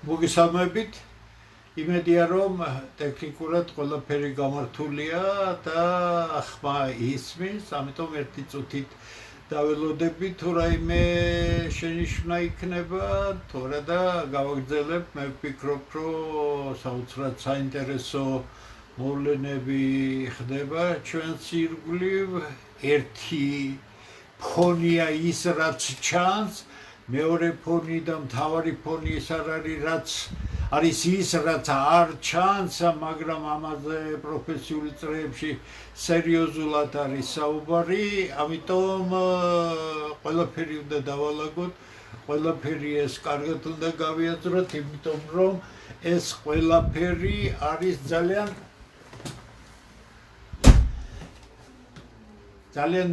მოგესალმებით. იმედია რომ ტექნიკურად ყველაფერი გამართულია და ხმა ისმის, ამიტომ ერთი წუთით დაველოდებით თუ რაიმე შენიშვნა იქნება, თორე და გავაგრძელებ, მე ვფიქრობ, რომ საოცრად საინტერესო მოვლენები ხდება ჩვენს ირგვლივ. ერთი ფონია ის, რაც ჩანს, მეორე ფონი და მთავარი ფონი ის არ არის, რაც არის ის, რაც არ ჩანს, მაგრამ ამაზე პროფესიული წრეებში სერიოზულად არის საუბარი, ამიტომ ყველაფერი უნდა დავალაგოთ, ყველაფერი ეს კარგად უნდა გავიაზროთ, იმიტომ რომ ეს ყველაფერი არის ძალიან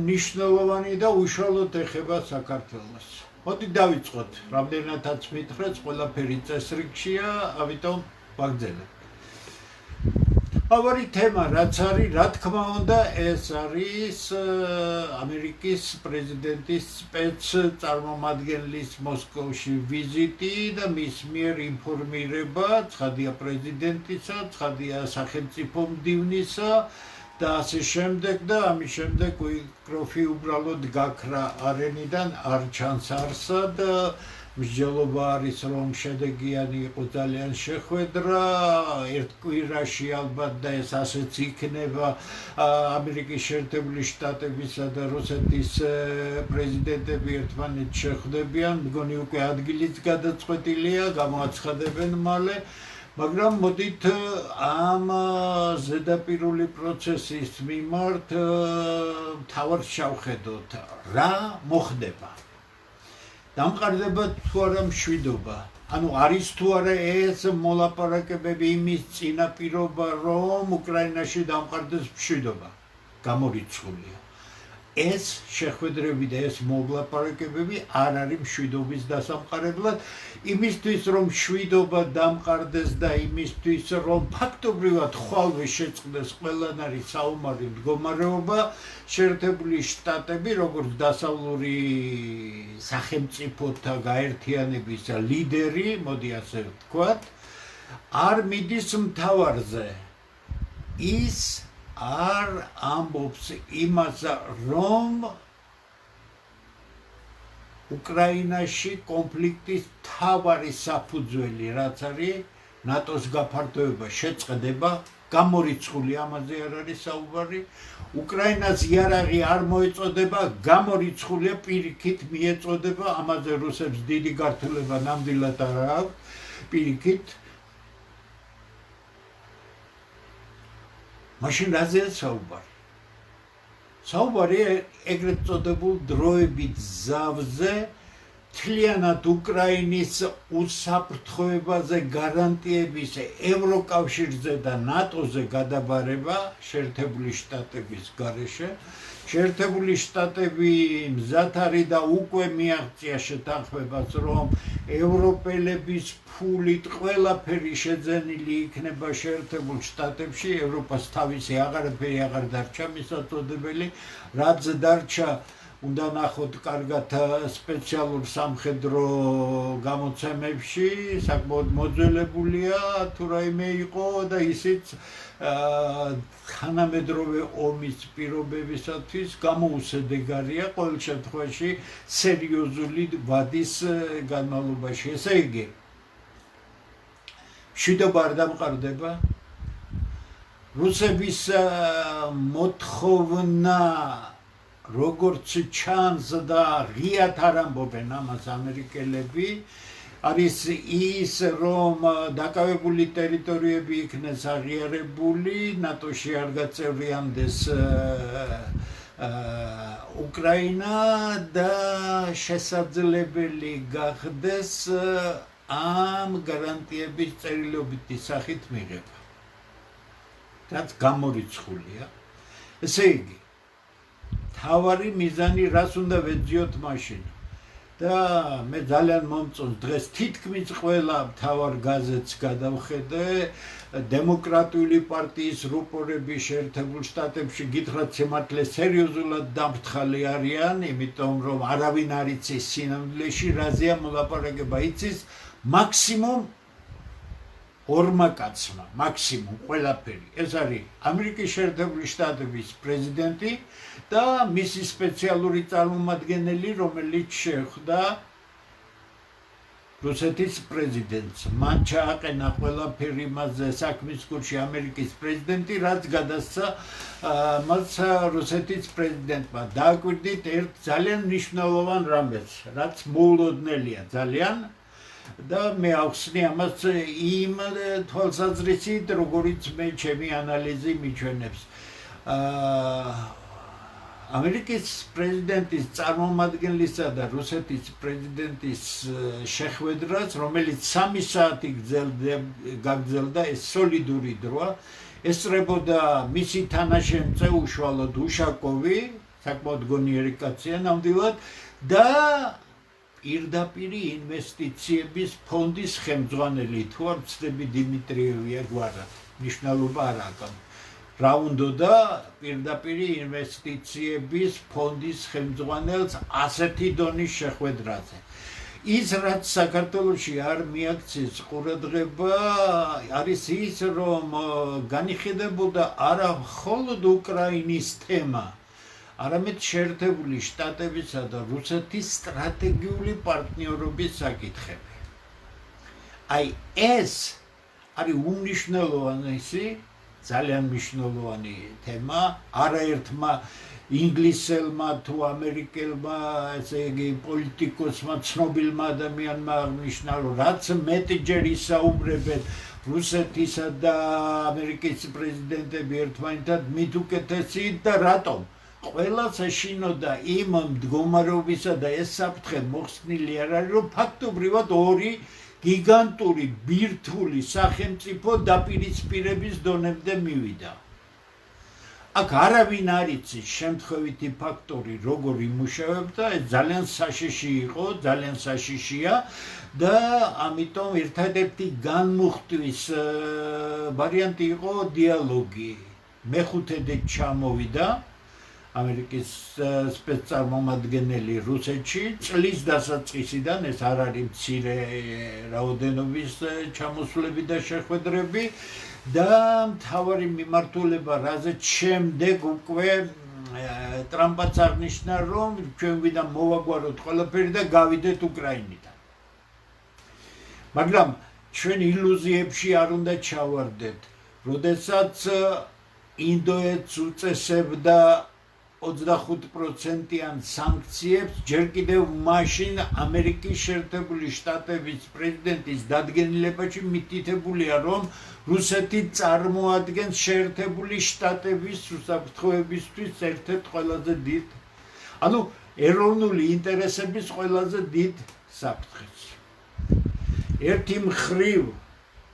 მნიშვნელოვანი და უშუალოდ ეხება საქართველოს. მოდი დავიწყოთ, რამდენადაც მითხრეთ, ყველაფერი წესრიგშია, ამიტომ ვაგრძელებ. ავარი თემა, რაც არის, რა თქმა უნდა, ეს არის ამერიკის პრეზიდენტის სპეცწარმომადგენლის მოსკოვში ვიზიტი და მის მიერ ინფორმირება, ცხადია პრეზიდენტისა, ცხადია სახელმწიფო მდივნისა და ასე შემდეგ და ამის შემდეგ უიკროფი უბრალოდ გაქრა არენიდან არ ჩანს არსად. მსჯელობა არის რომ შედეგიანი იყო ძალიან შეხვედრა, ერთ კვირაში ალბათ და ეს ასეც იქნება ამერიკის შეერთებული შტატებისა და რუსეთის პრეზიდენტები ერთმანეთს შეხვდებიან, მგონი უკვე ადგილიც გადაწყვეტილია, გამოაცხადებენ მალე. მაგრამ მოდით ამ ზედაპირული პროცესის მიმართ თავად შევხედოთ, რა მოხდება. დამყარდება თუ არა მშვიდობა, ანუ არის თუ არა ეს მოლაპარაკებები იმის წინაპირობა, რომ უკრაინაში დამყარდეს მშვიდობა, გამორიცხულია. ეს შეხვედრები და ეს მოლაპარაკებები არ არის მშვიდობის დასამყარებლად, იმისთვის რომ მშვიდობა დამყარდეს და იმისთვის რომ ფაქტობრივად ხვალვე შეწყდეს ყველანაირი საომარი მდგომარეობა, შეერთებული შტატები, როგორც დასავლური სახელმწიფოთა გაერთიანების ლიდერი, მოდი ასე ვთქვათ, არ მიდის მთავარზე. ის არ ამბობს იმას, რომ უკრაინაში კონფლიქტის მთავარი საფუძველი, რაც არის ნატოს გაფართოება, შეწყდება, გამორიცხული ამაზე არ არის საუბარი. უკრაინას იარაღი არ მოეწოდება, გამორიცხულია, პირიქით მიეწოდება, ამაზე რუსებს დიდი გართულება ნამდვილად არ აქვს, პირიქით. მაშინ რაზეა საუბარი? საუბარი ეგრეთ წოდებულ დროებით ზავზე, მთლიანად უკრაინის უსაფრთხოებაზე გარანტიების ევროკავშირზე და ნატოზე გადაბარება შეერთებული შტატების გარეშე. შეერთებული შტატები მზად არის და უკვე მიაღწია შეთანხმებას, რომ ევროპელების ფულით ყველაფერი შეძენილი იქნება შეერთებულ შტატებში, ევროპას თავისი აღარაფერი აღარ დარჩა მისაწოდებელი, რაც დარჩა უნდა ნახოთ კარგად სპეციალურ სამხედრო გამოცემებში, საკმაოდ მოძველებულია თუ რაიმე იყო და ისიც თანამედროვე ომის პირობებისათვის გამოუსადეგარია ყოველ შემთხვევაში სერიოზული ვადის განმავლობაში. ესე იგი, მშვიდობა არ დამყარდება, რუსების მოთხოვნა როგორც ჩანს და ღიად არ ამბობენ ამას ამერიკელები, არის ის, რომ დაკავებული ტერიტორიები იქნეს აღიარებული, ნატოში არ გაწევრიანდეს უკრაინა და შესაძლებელი გახდეს ამ გარანტიების წერილობითი სახით მიღება, რაც გამორიცხულია. ესე იგი, თავარი მიზანი რას უნდა ვეძიოთ მაშინ და მე ძალიან მომწონს დღეს თითქმის ყველა მთავარ გაზეთს გადავხედე, დემოკრატიული პარტიის რუპორები შეერთებულ შტატებში გითხრათ სიმართლე სერიოზულად დამფრთხალი არიან, იმიტომ რომ არავინ არ იცის სინამდვილეში რაზეა მოლაპარაკება, იცის მაქსიმუმ ორმა კაცმა მაქსიმუმ ყველაფერი. ეს არის ამერიკის შეერთებული შტატების პრეზიდენტი და მისი სპეციალური წარმომადგენელი, რომელიც შეხვდა რუსეთის პრეზიდენტს. მან ჩააყენა ყველაფერი მასზე საქმის კურსში ამერიკის პრეზიდენტი, რაც გადასცა მას რუსეთის პრეზიდენტმა. დააკვირდით ერთ ძალიან მნიშვნელოვან რამეს, რაც მოულოდნელია ძალიან და მე ახსნი ამას იმ თვალსაზრისით, როგორიც მე ჩემი ანალიზი მიჩვენებს. ამერიკის პრეზიდენტის წარმომადგენლისა და რუსეთის პრეზიდენტის შეხვედრას, რომელიც 3 საათი გაგრძელდა, ეს სოლიდური დროა, ესწრებოდა მისი თანაშემწე უშუალოდ უშაკოვი, საკმაოდ გონიერი კაცია ნამდვილად და პირდაპირ ინვესტიციების ფონდის ხელმძღვანელი, თუ არ ვცდები, დიმიტრიევია გვარად, მნიშვნელობა არ აქვს. რა უნდა პირდაპირ ინვესტიციების ფონდის ხელმძღვანელს ასეთი დონის შეხვედრაზე. ის რაც საქართველოში არ მიაქცეს ყურადღება, არის ის, რომ განიხილებოდა არა მხოლოდ უკრაინის თემა, არამედ შეერთებული შტატებისა და რუსეთის სტრატეგიული პარტნიორობის საკითხები. აი ეს არის უმნიშვნელოვანესი, ძალიან მნიშვნელოვანი თემა, არაერთმა ინგლისელმა თუ ამერიკელმა, ესე იგი პოლიტიკოსმა, ცნობილმა ადამიანმა აღნიშნა, რომ რაც მეტჯერ ისაუბრებენ რუსეთისა და ამერიკის პრეზიდენტები ერთმანეთთან, მით უკეთესი და რატომ? ყველას ეშინოდა იმ მდგომარეობისა და ეს საფრთხე მოხსნილი არ არის, რომ ფაქტობრივად ორი გიგანტური ბირთვული სახელმწიფო დაპირისპირების დონემდე მივიდა. აქ არავინ არ იცის შემთხვევითი ფაქტორი როგორ იმუშავებდა, ეს ძალიან საშიში იყო, ძალიან საშიშია და ამიტომ ერთადერთი განმუხტვის ვარიანტი იყო დიალოგი. მეხუთედე ჩამოვიდა ამერიკის სპეცწარმომადგენელი რუსეთში წლის დასაწყისიდან, ეს არ არის მცირე რაოდენობის ჩამოსვლები და შეხვედრები და მთავარი მიმართულება, რაზეც შემდეგ უკვე ტრამპაც აღნიშნა, რომ ჩვენ ვიდა მოვაგვაროთ ყველაფერი და გავიდეთ უკრაინიდან. მაგრამ ჩვენ ილუზიებში არ უნდა ჩავარდეთ, როდესაც ინდოეთს უწესებდა 25%-იან სანქციებს, ჯერ კიდევ მაშინ ამერიკის შეერთებული შტატების პრეზიდენტის დადგენილებაში მითითებულია, რომ რუსეთი წარმოადგენს შეერთებული შტატების უსაფრთხოებისთვის ერთ-ერთ ყველაზე დიდ, ანუ ეროვნული ინტერესების ყველაზე დიდ საფრთხეს. ერთი მხრივ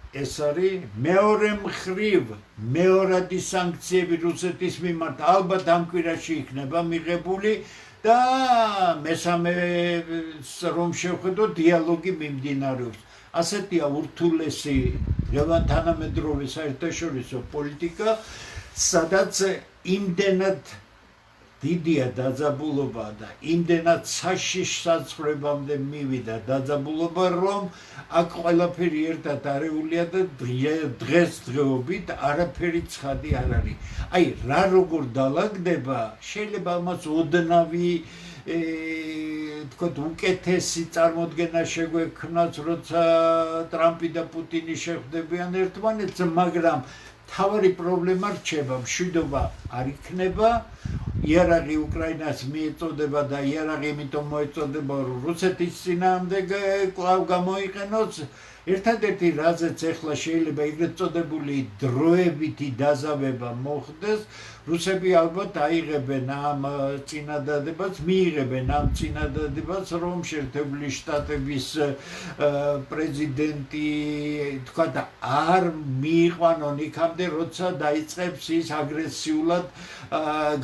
ეს არის, მეორე მხრივ მეორადი სანქციები რუსეთის მიმართ ალბათ ამ კვირაში იქნება მიღებული და მესამე რომ შევხედოთ, დიალოგი მიმდინარეობს. ასეთია ურთულესი თანამედროვე საერთაშორისო პოლიტიკა, სადაც იმდენად დიდია დაძაბულობა და იმდენად საშიშ საზღვრებამდე მივიდა დაძაბულობა, რომ აქ ყველაფერი ერთად არეულია და დღესდღეობით არაფერი ცხადი არ არის. აი, რა როგორ დაალაგდება, შეიძლება ამას ოდნავი თქვათ უკეთესი წარმოდგენა შეგვექმნას, როცა ტრამპი და პუტინი შეხვდებიან ერთმანეთს, მაგრამ თავარი პრობლემა რჩება, მშვიდობა არ იქნება, იარაღი უკრაინას მიეწოდება და იარაღი იმიტომ მოეწოდება, რომ რუსეთის წინააღმდეგ კვლავ გამოიყენოს. ერთადერთი რაზეც ახლა შეიძლება ეგრეთ წოდებული დროებითი დაზავება მოხდეს, რუსები ალბათ აიღებენ ამ წინადადებას, მიიღებენ ამ წინადადებას, რომ შეერთებული შტატების პრეზიდენტი თქვათ არ მიიყვანონ იქამდე, როცა დაიწყებს ის აგრესიულად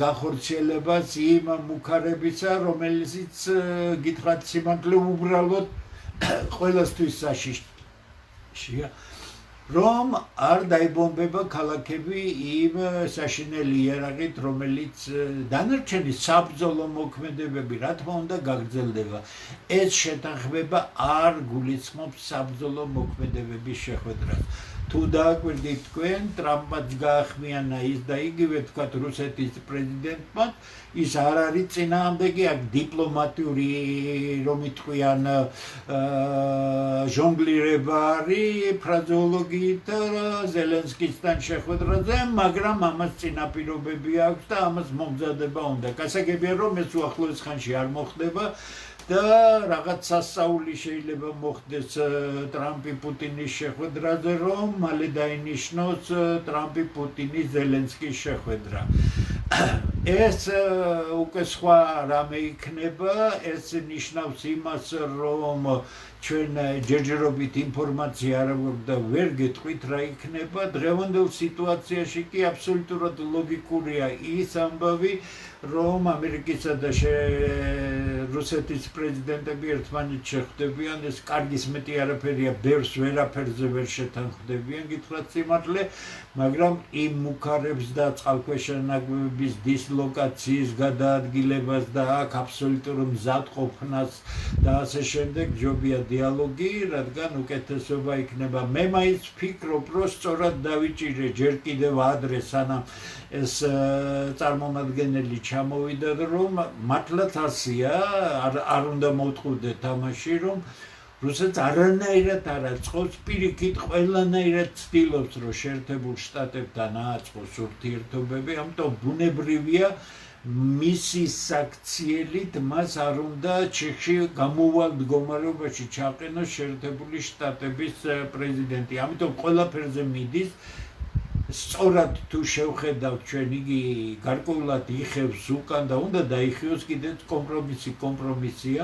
განხორციელებას იმ მუქარებისა, რომელზეც გითხრათ სიმართლე უბრალოდ ყველასთვის საშიშია, რომ არ დაიბომბება ქალაქები იმ საშინელი იარაღით, რომელიც დანარჩენი საბრძოლო მოქმედებები, რა თქმა უნდა, გაგრძელდება. ეს შეთანხმება არ გულისხმობს საბრძოლო მოქმედებების შეხვედრას. თუ დააკვირდით თქვენ, ტრამპაც გაახმიანა ის და იგივე თქვათ რუსეთის პრეზიდენტმა, ის არ არის წინააღმდეგი, აქ დიპლომატიური რომ იტყვიან ჟონგლირება არის ფრაზეოლოგიით ზელენსკისთან შეხვედრაზე, მაგრამ ამას წინაპირობები აქვს და ამას მომზადება უნდა. გასაგებია რომ ეს უახლოეს ხანში არ მოხდება და რაღაც სასწაული შეიძლება მოხდეს ტრამპი პუტინის შეხვედრაზე, რომ მალე დაინიშნოს ტრამპი პუტინის ზელენსკის შეხვედრა. ეს უკვე სხვა რამე იქნება, ეს ნიშნავს იმას, რომ ჩვენ ჯერჯერობით ინფორმაცია არ აქვს და ვერ გეტყვით რა იქნება. დღევანდელ სიტუაციაში კი აბსოლუტურად ლოგიკურია ის ამბავი, რომ ამერიკისა და რუსეთის პრეზიდენტები ერთმანეთს შეხვდებიან, ეს კარგის მეტი არაფერია, ბევრს ვერაფერზე ვერ შეთანხმდებიან, გითხრათ სიმართლე, მაგრამ იმ მუქარებს და წყალქვეშა ნაგვების დისლოკაციის გადაადგილებას და აქ აბსოლუტურ მზადყოფნას და ასე შემდეგ ჯობია დიალოგი, რადგან უკეთესობა იქნება. მე მაინც ვფიქრობ, რომ სწორად დავიჭირე ჯერ კიდევ ადრე, სანამ ეს წარმომადგენელი ჩამოვიდა, რომ მართლაც ასია, არ უნდა მოვთხოვდეთ ამაში, რომ რუსეთს არანაირად არ აწყობს, პირიქით ყველანაირად ცდილობს, რომ შეერთებულ შტატებთან აწყოს ურთიერთობები, ამიტომ ბუნებრივია მისი საქციელით მას არ უნდა ჩიხში გამოვალ მდგომარეობაში ჩაყენოს შეერთებული შტატების პრეზიდენტი. ამიტომ ყველაფერზე მიდის. სწორად თუ შევხედავთ ჩვენ, იგი გარკვეულად იხევს უკან და უნდა დაიხიოს კიდეც კომპრომისია.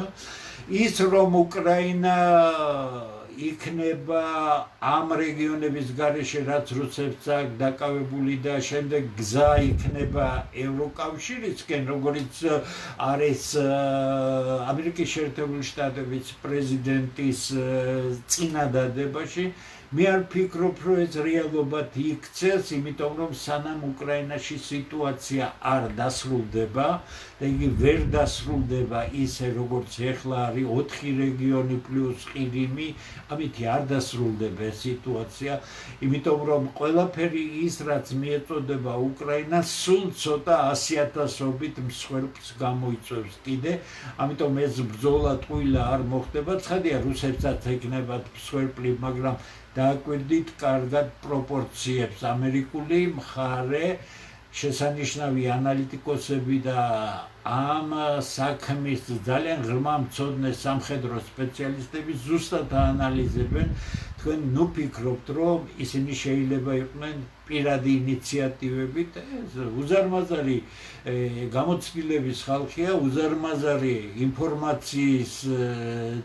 ის რომ უკრაინა იქნება ამ რეგიონების გარეშე, რაც რუსეთს აქვს დაკავებული და შემდეგ გზა იქნება ევროკავშირისკენ, როგორც არის ამერიკის შეერთებული შტატების პრეზიდენტის წინადადებაში. მე არ ვფიქრობ, რომ ეს რეალობად იქცეს, იმიტომ რომ სანამ უკრაინაში სიტუაცია არ დასრულდება და იგი ვერ დასრულდება ისე, როგორც ეხლა არის 4 რეგიონი პლუს ყირიმი, ამითი არ დასრულდება ეს სიტუაცია, იმიტომ რომ ყველაფერი ის, რაც მიეწოდება უკრაინას, სულ ცოტა 100,000-ობით მსხვერპლს გამოიწვევს კიდე, ამიტომ ეს ბრძოლა ტყუილა არ მოხდება. ცხადია, რუსებსაც ეკნებათ მსხვერპლი, მაგრამ დააკვირდით კარგად პროპორციებს. ამერიკული მხარე, შესანიშნავი ანალიტიკოსები და ამ საქმის ძალიან ღრმა მცოდნე სამხედრო სპეციალისტები ზუსტად აანალიზებენ. თქვენ ნუ ფიქრობთ, რომ ისინი შეიძლება იყვნენ პირადი ინიციატივებით, ეს უზარმაზარი გამოცდილების ხალხია, უზარმაზარი ინფორმაციის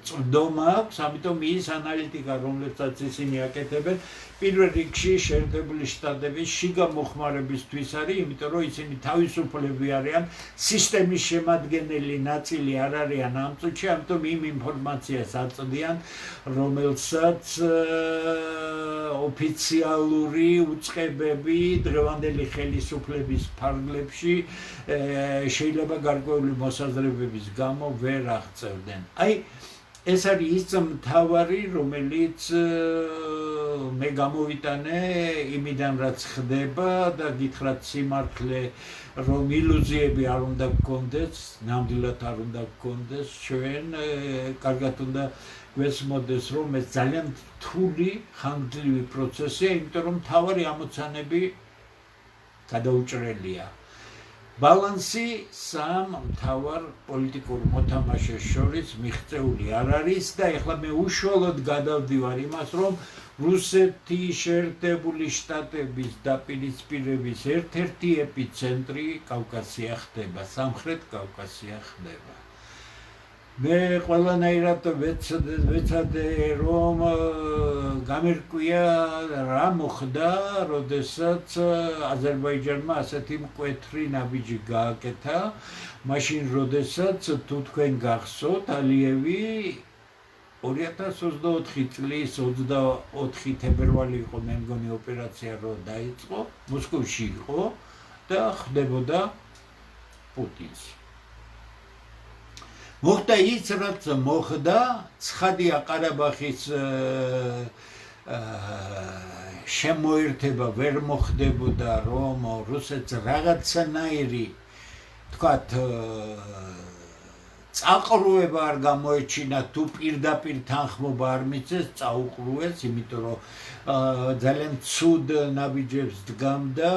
წვდომა აქვს, ამიტომ ის ანალიტიკა, რომლებსაც ისინი აკეთებენ, პირველ რიგში შეერთებული შტატების შიგა მოხმარებისთვის არის, იმიტომ რომ ისინი თავისუფლები არიან, სისტემის შემადგენელი ნაწილი არ არიან ამ წუთში, ამიტომ იმ ინფორმაციას აწვდიან, რომელსაც ოფიციალური უწყებები დღევანდელი ხელისუფლების ფარგლებში შეიძლება გარკვეული მოსაზრებების გამო ვერ აღწევდნენ. აი ეს არის ის მთავარი, რომელიც მე გამოვიტანე იმიდან, რაც ხდება და გითხრათ სიმართლე, რომ ილუზიები არ უნდა გქონდეს, ნამდვილად არ უნდა გქონდეს, ჩვენ კარგად უნდა გვესმოდეს, რომ ეს ძალიან რთული, ხანგრძლივი პროცესია, იმიტომ რომ მთავარი ამოცანები გადაუჭრელია. ბალანსი სამ მთავარ პოლიტიკურ მოთამაშეს შორის მიღწეული არ არის და ეხლა მე უშუალოდ გადავდივარ იმას, რომ რუსეთი შეერთებული შტატების დაპირისპირების ერთ-ერთი ეპიცენტრი კავკასია ხდება, სამხრეთ კავკასია ხდება. მე ყველანაირად ვეცადე, რომ გამერკვია რა მოხდა, როდესაც აზერბაიჯანმა ასეთი მკვეთრი ნაბიჯი გააკეთა, მაშინ როდესაც თუ თქვენ გახსოვთ, ალიევი 2024 წლის 24 თებერვალი იყო, მე მგონი ოპერაცია რო დაიწყო, მოსკოვში იყო და ხდებოდა პუტინს. მოხდა ის, რაც მოხდა, ცხადია ყარაბაღის შემოერთება ვერ მოხდებოდა, რომ რუსეთს რაღაცნაირი თქვათ წაყრუება არ გამოეჩინა თუ პირდაპირ თანხმობა არ მიწეს, წაუყრუეს, იმიტომ რომ ძალიან ცუდ ნაბიჯებს დგამდა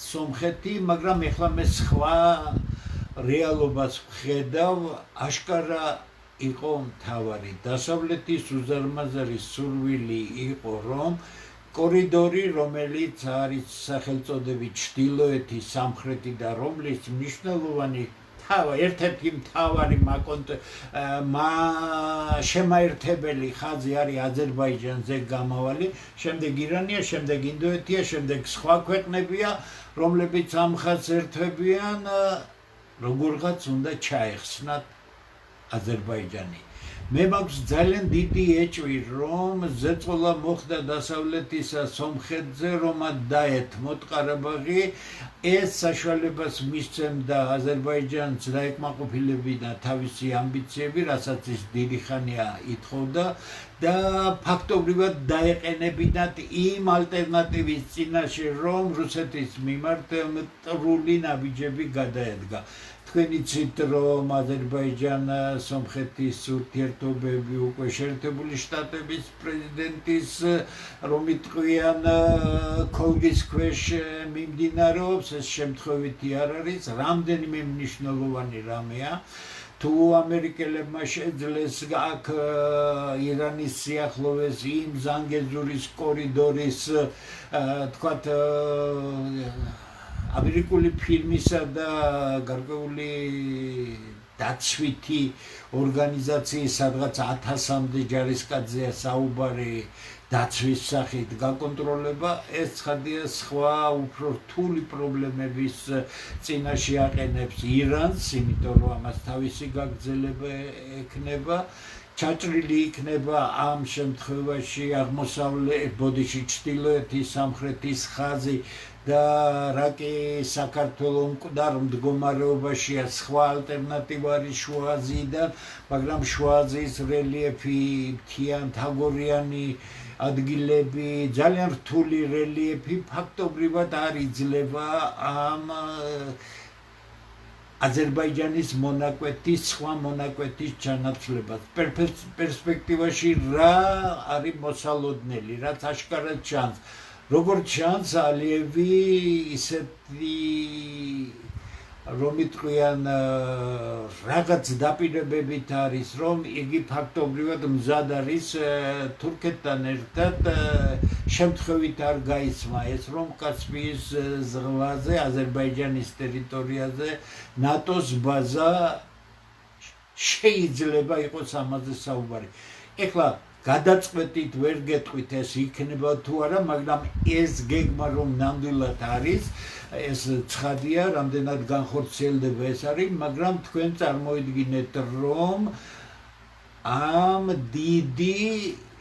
სომხეთი, მაგრამ ეხლა მე სხვა რეალობას ვხედავ, აშკარა იყო მთავარი დასავლეთის უზარმაზარი სურვილი იყო, რომ კორიდორი, რომელიც არის სახელწოდებით ჩრდილოეთი, სამხრეთი და რომლის მნიშვნელოვანი ერთ-ერთი მთავარი შემაერთებელი ხაზი არის აზერბაიჯანზე გამავალი, შემდეგ ირანია, შემდეგ ინდოეთია, შემდეგ სხვა ქვეყნებია, რომლებიც ამ ხაზს ერთვებიან, როგორღაც უნდა ჩაეხსნათ აზერბაიჯანი. მე მაქვს ძალიან დიდი ეჭვი, რომ ზეწოლა მოხდა დასავლეთისა სომხეთზე, რომ დაეთმოთ ყარაბაღი, ეს საშუალებას მისცემდა აზერბაიჯანს დაეკმაყოფილებინა თავისი ამბიციები, რასაც ის დიდი ხანია ითხოვდა და ფაქტობრივად დაეყენებინათ იმ ალტერნატივის წინაშე, რომ რუსეთის მიმართ მტრული ნაბიჯები გადაედგა. თქვენ იცით, რომ აზერბაიჯან-სომხეთის ურთიერთობები უკვე შეერთებული შტატების პრეზიდენტის რომ იტყვიან ქოლგის ქვეშ მიმდინარეობს, ეს შემთხვევითი არ არის, რამდენიმე მნიშვნელოვანი რამეა. თუ ამერიკელებმა შეძლეს აქ ირანის სიახლოვეს იმ ზანგეზურის კორიდორის თქვათ ამერიკული ფილმისა და გარკვეული დაცვითი ორგანიზაციის სადღაც 1000-მდე ჯარისკაცზეა საუბარი დაცვის სახით გაკონტროლება, ეს ცხადია სხვა უფრო რთული პრობლემების წინაშე აყენებს ირანს, იმიტომ რომ ამას თავისი გაგრძელება ექნება. ჩაჭრილი იქნება ამ შემთხვევაში აღმოსავლეთ ბოდიში ჩრდილოეთის სამხრეთის ხაზი და რა კი საქართველოს მკვდარ მდგომარეობაშია სხვა ალტერნატივა არის შუა აზიიდან, მაგრამ შუა აზიის რელიეფი მთიან-თაგორიანი ადგილები, ძალიან რთული რელიეფი ფაქტობრივად არ იძლევა ამ აზერბაიჯანის მონაკვეთის სხვა მონაკვეთის ჩანაცვლებას. პერსპექტივაში რა არის მოსალოდნელი, რაც აშკარად ჩანს. როგორც ჩანს, ალიევი ისეთი რომ იტყვიან რაღაც დაპირებებით არის, რომ იგი ფაქტობრივად მზად არის თურქეთთან ერთად შემთხვევით არ გაიცმა ეს, რომ კასპიის ზღვაზე, აზერბაიჯანის ტერიტორიაზე ნატოს ბაზა შეიძლება იყოს ამაზე საუბარი. ეხლა გადაწყვეტით ვერ გეტყვით ეს იქნება თუ არა, მაგრამ ეს გეგმა რომ ნამდვილად არის, ეს ცხადია, რამდენად განხორციელდება ეს არის, მაგრამ თქვენ წარმოიდგინეთ, რომ ამ დიდი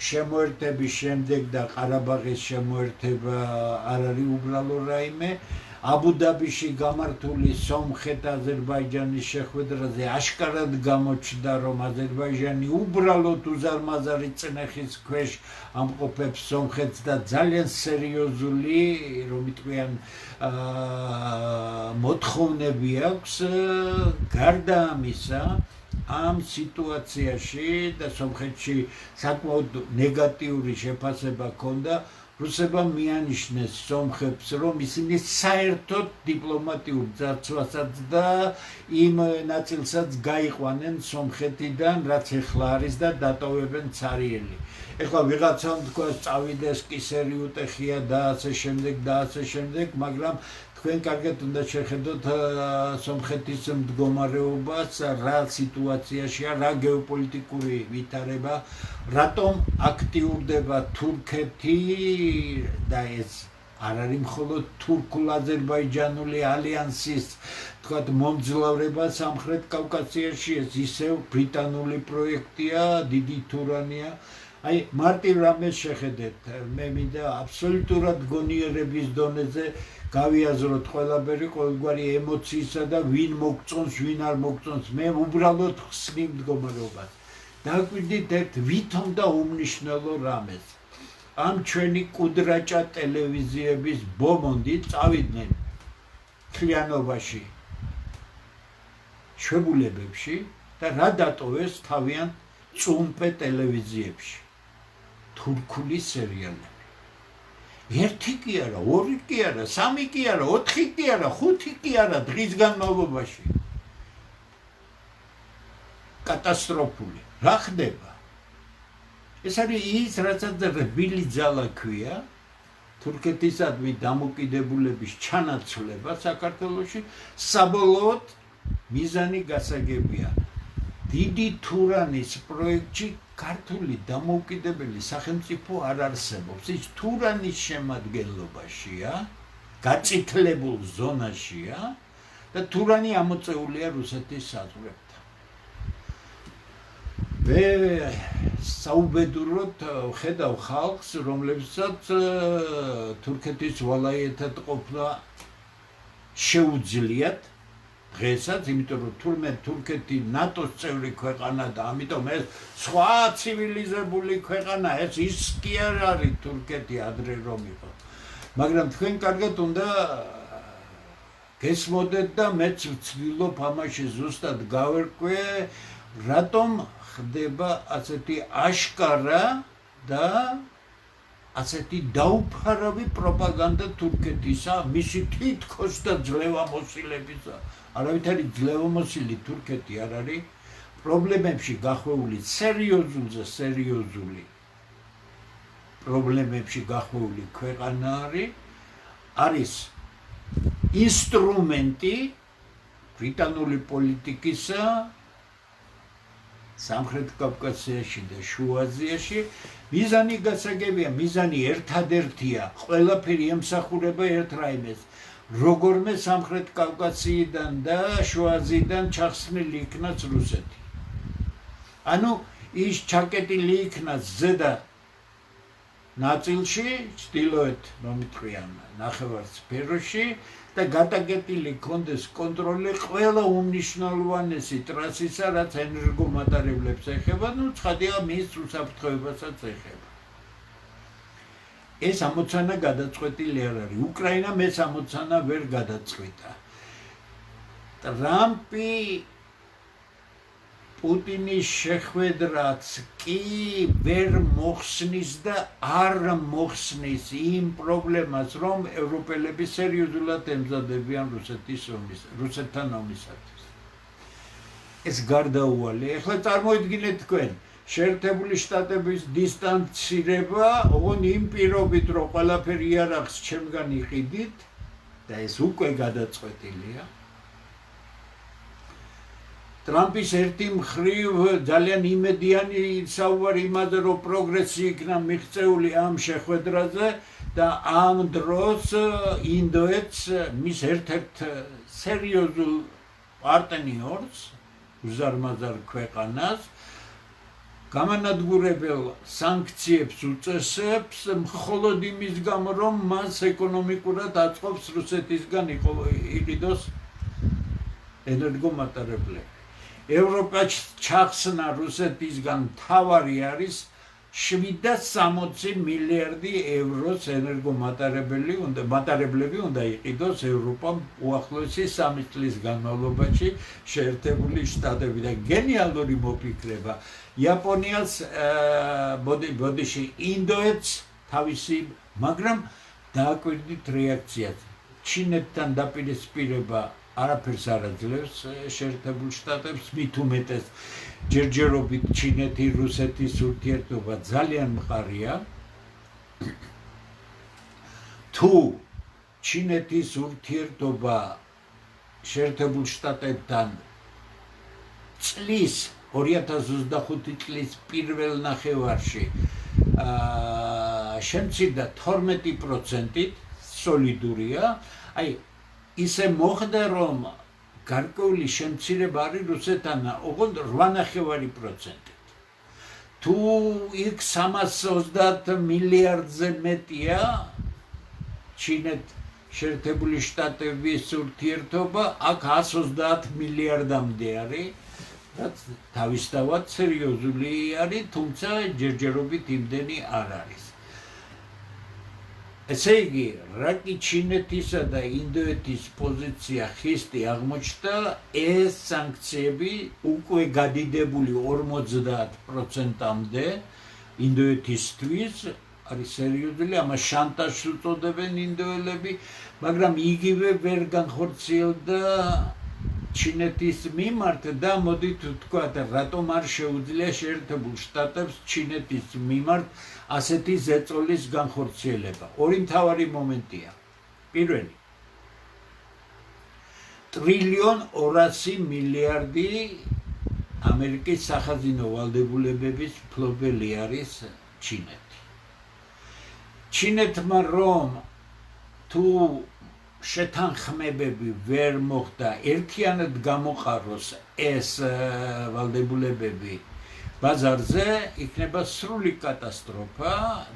შემოერთების შემდეგ და ყარაბაღის შემოერთება არ არის უბრალო რაიმე, აბუ-დაბიში გამართული სომხეთ-აზერბაიჯანის შეხვედრაზე აშკარად გამოჩნდა, რომ აზერბაიჯანი უბრალოდ უზარმაზარი წნეხის ქვეშ ამყოფებს სომხეთს და ძალიან სერიოზული, რომ იტყვიან, მოთხოვნები აქვს. გარდა ამისა, ამ სიტუაციაში და სომხეთში საკმაოდ ნეგატიური შეფასება ჰქონდა, რუსებმა მიანიშნეს სომხებს, რომ ისინი საერთოდ დიპლომატიურ ძარცვასაც და იმ ნაწილსაც გაიყვანენ სომხეთიდან, რაც ეხლა არის და დატოვებენ ცარიელი. ეხლა ვიღაცამ თქვა წავიდეს კისერი უტეხია და ასე შემდეგ, მაგრამ თქვენ კარგად უნდა შეხედოთ სომხეთის მდგომარეობას, რა სიტუაციაშია, რა გეოპოლიტიკური ვითარება, რატომ აქტიურდება თურქეთი და ეს არ არის მხოლოდ თურქულ-აზერბაიჯანული ალიანსის თქვათ მომძლავრება სამხრეთ კავკასიაში, ეს ისევ ბრიტანული პროექტია, დიდი თურანია. აი, მარტივ რამეს შეხედეთ, მე მინდა აბსოლუტურად გონიერების დონეზე გავიაზროთ ყველაფერი, ყოველგვარი ემოციისა და ვინ მოგწონს, ვინ არ მოგწონს, მე უბრალოდ ხსნი მდგომარეობას. დაგვიდით ერთ ვითომ და უმნიშვნელო რამეს. ამ ჩვენი კუდრაჭა ტელევიზიების ბომონდი წავიდნენ მთლიანობაში ჩვეულებებში და რა დატოვეს თავიანთ წუმპე ტელევიზიებში თურქული სერიალები. ერთი კი არა, ორი კი არა, სამი კი არა, 4 კი არა, 5 კი არა დღის განმავლობაში. კატასტროფული. რა ხდება? ეს არის ის, რასაც რბილი ძალა ქვია, თურქეთისადმი დამოკიდებულების ჩანაცვლება საქართველოში, საბოლოოდ მიზანი გასაგებია. დიდი თურანის პროექტში ქართული დამოუკიდებელი სახელმწიფო არ არსებობს. ის თურანის შემადგენლობაშია, გაწითლებულ ზონაშია და თურანი ამოწეულია რუსეთის საზღვრებთან. მე საუბედუროდ ხედავ ხალხს, რომლებსაც თურქეთის ვალაიეთად ყოფნა შეუძლიათ დღესაც, იმიტომ რომ თურქეთი ნატოს წევრი ქვეყანა და ამიტომ ეს სხვა ცივილიზებული ქვეყანა, ეს ის კი არ არის თურქეთი ადრე რომ იყო. მაგრამ თქვენ კარგად უნდა გესმოდეთ და მეც ვცდილობ ამაში ზუსტად გავერკვე, რატომ ხდება ასეთი აშკარა და ასეთი დაუფარავი პროპაგანდა თურქეთისა, მისი თითქოს და ძლევამოსილებისა. არავითარი ძლევამოსილი თურქეთი არ არის, პრობლემებში გახვეული სერიოზულზე სერიოზული პრობლემებში გახვეული ქვეყანა არის ინსტრუმენტი ბრიტანული პოლიტიკისა სამხრეთ კავკასიაში და შუა აზიაში. მიზანი გასაგებია, მიზანი ერთადერთია, ყველაფერი ემსახურება ერთ რაიმეს. როგორმე სამხრეთ კავკასიიდან და შუა აზიიდან ჩახსნილი იქნას რუსეთი. ანუ ის ჩაკეტილი იქნას ზედა ნაწილში, ჩრდილოეთ მომიტყვიან ნახევარსფეროში და გადაგეტილი კონდეს კონტროლი ყველა უმნიშვნელოვანესი ტრასისა, რაც ენერგომატარებლებს ეხება, ცხადია მის უსაფრთხოებასაც ეხება. ეს ამოცანა გადაწყვეტილი არ არის. უკრაინამ ეს ამოცანა ვერ გადაწყვიტა. ტრამპი პუტინის შეხვედრაც კი ვერ მოხსნის და არ მოხსნის იმ პრობლემას, რომ ევროპელები სერიოზულად ემზადებიან რუსეთთან ომისათვის. ეს გარდაუვალი. ეხლა წარმოიდგინეთ თქვენ, შეერთებული შტატების დისტანცირება, ოღონდ იმ პირობით, რომ ყველაფერი იარაღს ჩემგან იყიდით და ეს უკვე გადაწყვეტილია. ტრამპის ერთი მხრივ ძალიან იმედიანი საუბარი იმაზე, რომ პროგრესი იქნა მიღწეული ამ შეხვედრაზე და ამ დროს ინდოეთს მის ერთ-ერთ სერიოზულ პარტნიორს, უზარმაზარ ქვეყანას, გამანადგურებელ სანქციებს უწესებს მხოლოდ იმის გამო, რომ მას ეკონომიკურად აწყობს რუსეთისგან იყიდოს ენერგომატარებლები. ევროპას ჩახსნა რუსეთისგან მთავარი არის 760 მილიარდი ევროს ენერგომატარებლები უნდა იყიდოს ევროპამ უახლოესი 3 წლის განმავლობაში შეერთებული შტატები და გენიალური მოფიქრება. იაპონიას ბოდიში ინდოეთს თავისი, მაგრამ დააკვირდით რეაქცია. ჩინეთთან დაპირისპირება არაფერს არ აძლევს შეერთებულ შტატებს, მით უმეტეს ჯერჯერობით ჩინეთი რუსეთის ურთიერთობა ძალიან მყარია. თუ ჩინეთის ურთიერთობა შეერთებულ შტატებთან წლის 2025 წლის პირველ ნახევარში შემცირდა 12%-ით, სოლიდურია, აი ისე მოხდა, რომ გარკვეული შემცირება არის რუსეთთან ოღონდ 8.5%. თუ იქ 330 მილიარდზე მეტია ჩინეთ შეერთებული შტატების ურთიერთობა, აქ 130 მილიარდამდე არის, რაც თავისთავად სერიოზული არის, თუმცა ჯერჯერობით იმდენი არ არის. ესე იგი, რა კი ჩინეთისა და ინდოეთის პოზიცია ხისტი აღმოჩნდა, ეს სანქციები უკვე გადიდებული 50%-მდე ინდოეთისთვის არის სერიოზული, ამას შანტაჟს უწოდებენ ინდოელები, მაგრამ იგივე ვერ განხორციელდა ჩინეთის მიმართ და მოდით ვთქვათ, რატომ არ შეუძლია შეერთებულ შტატებს ჩინეთის მიმართ ასეთი ზეწოლის განხორციელება. ორი მთავარი მომენტია. პირველი, 1.2 ტრილიარდი ამერიკის სახაზინო ვალდებულებების მფლობელი არის ჩინეთი. ჩინეთმა რომ თუ შეთანხმებები ვერ მოხდა ერთიანად გამოყაროს ეს ვალდებულებები ბაზარზე, იქნება სრული კატასტროფა,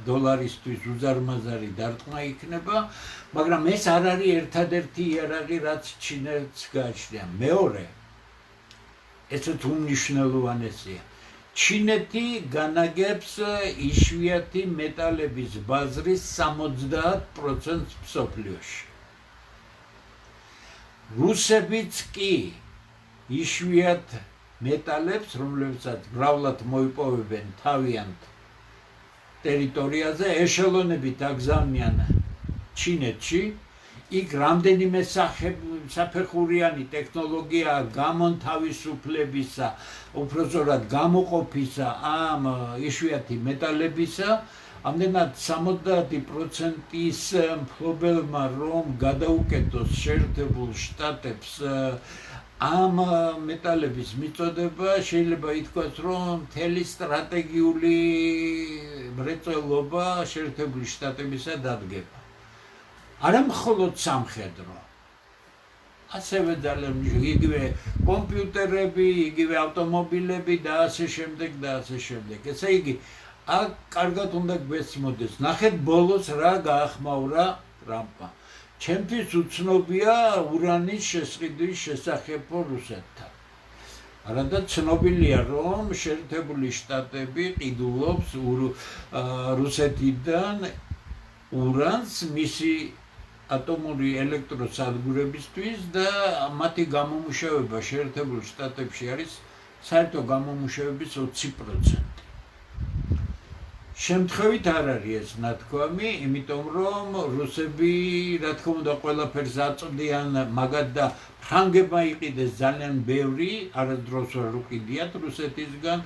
დოლარისთვის უზარმაზარი დარტყმა იქნება, მაგრამ ეს არ არის ერთადერთი იარაღი, რაც ჩინეთს გააჩნია. მეორე, ესეც უმნიშვნელოვანესია. ჩინეთი განაგებს იშვიათი მეტალების ბაზრის 70%-ს მსოფლიოში. რუსებიც კი იშვიათ მეტალებს, რომლებსაც მრავლად მოიპოვებენ თავიანთ ტერიტორიაზე, ეშელონებით აგზავნიან ჩინეთში, იქ რამდენიმე საფეხურიანი ტექნოლოგია გამონთავისუფლებისა, უпростоრად გამოყოფისა ამ იშვიათი მეტალებისა, ამდენად 70%-ის მფლობელმა რომ გადაუკეთოს შეერთებულ შტატებს ამ მეტალების მიწოდება, შეიძლება ითქვას, რომ მთელი სტრატეგიული მრეწველობა შეერთებული შტატებისა დადგება. არა მხოლოდ სამხედრო, ასევე ძალიან იგივე კომპიუტერები, იგივე ავტომობილები და ასე შემდეგ და ასე შემდეგ. ესე იგი, აქ კარგად უნდა გვესმოდეს. ნახეთ ბოლოს რა გაახმაურა ტრამპმა. ჩემთვის უცნობია ურანის შესყიდვის შესახებ რუსეთთან. არადა ცნობილია, რომ შეერთებული შტატები ყიდულობს რუსეთიდან ურანს მისი ატომური ელექტროსადგურებისთვის და მათი გამომუშავება შეერთებულ შტატებში არის საერთო გამომუშავების 20%. შემთხვევით არ არის ეს ნათქვამი, იმიტომ რომ რუსები, რა თქმა უნდა, ყველაფერს აწვდიან, მაგათ და ფრანგებმა იყიდეს ძალიან ბევრი, არასდროს არ უყიდიათ რუსეთისგან,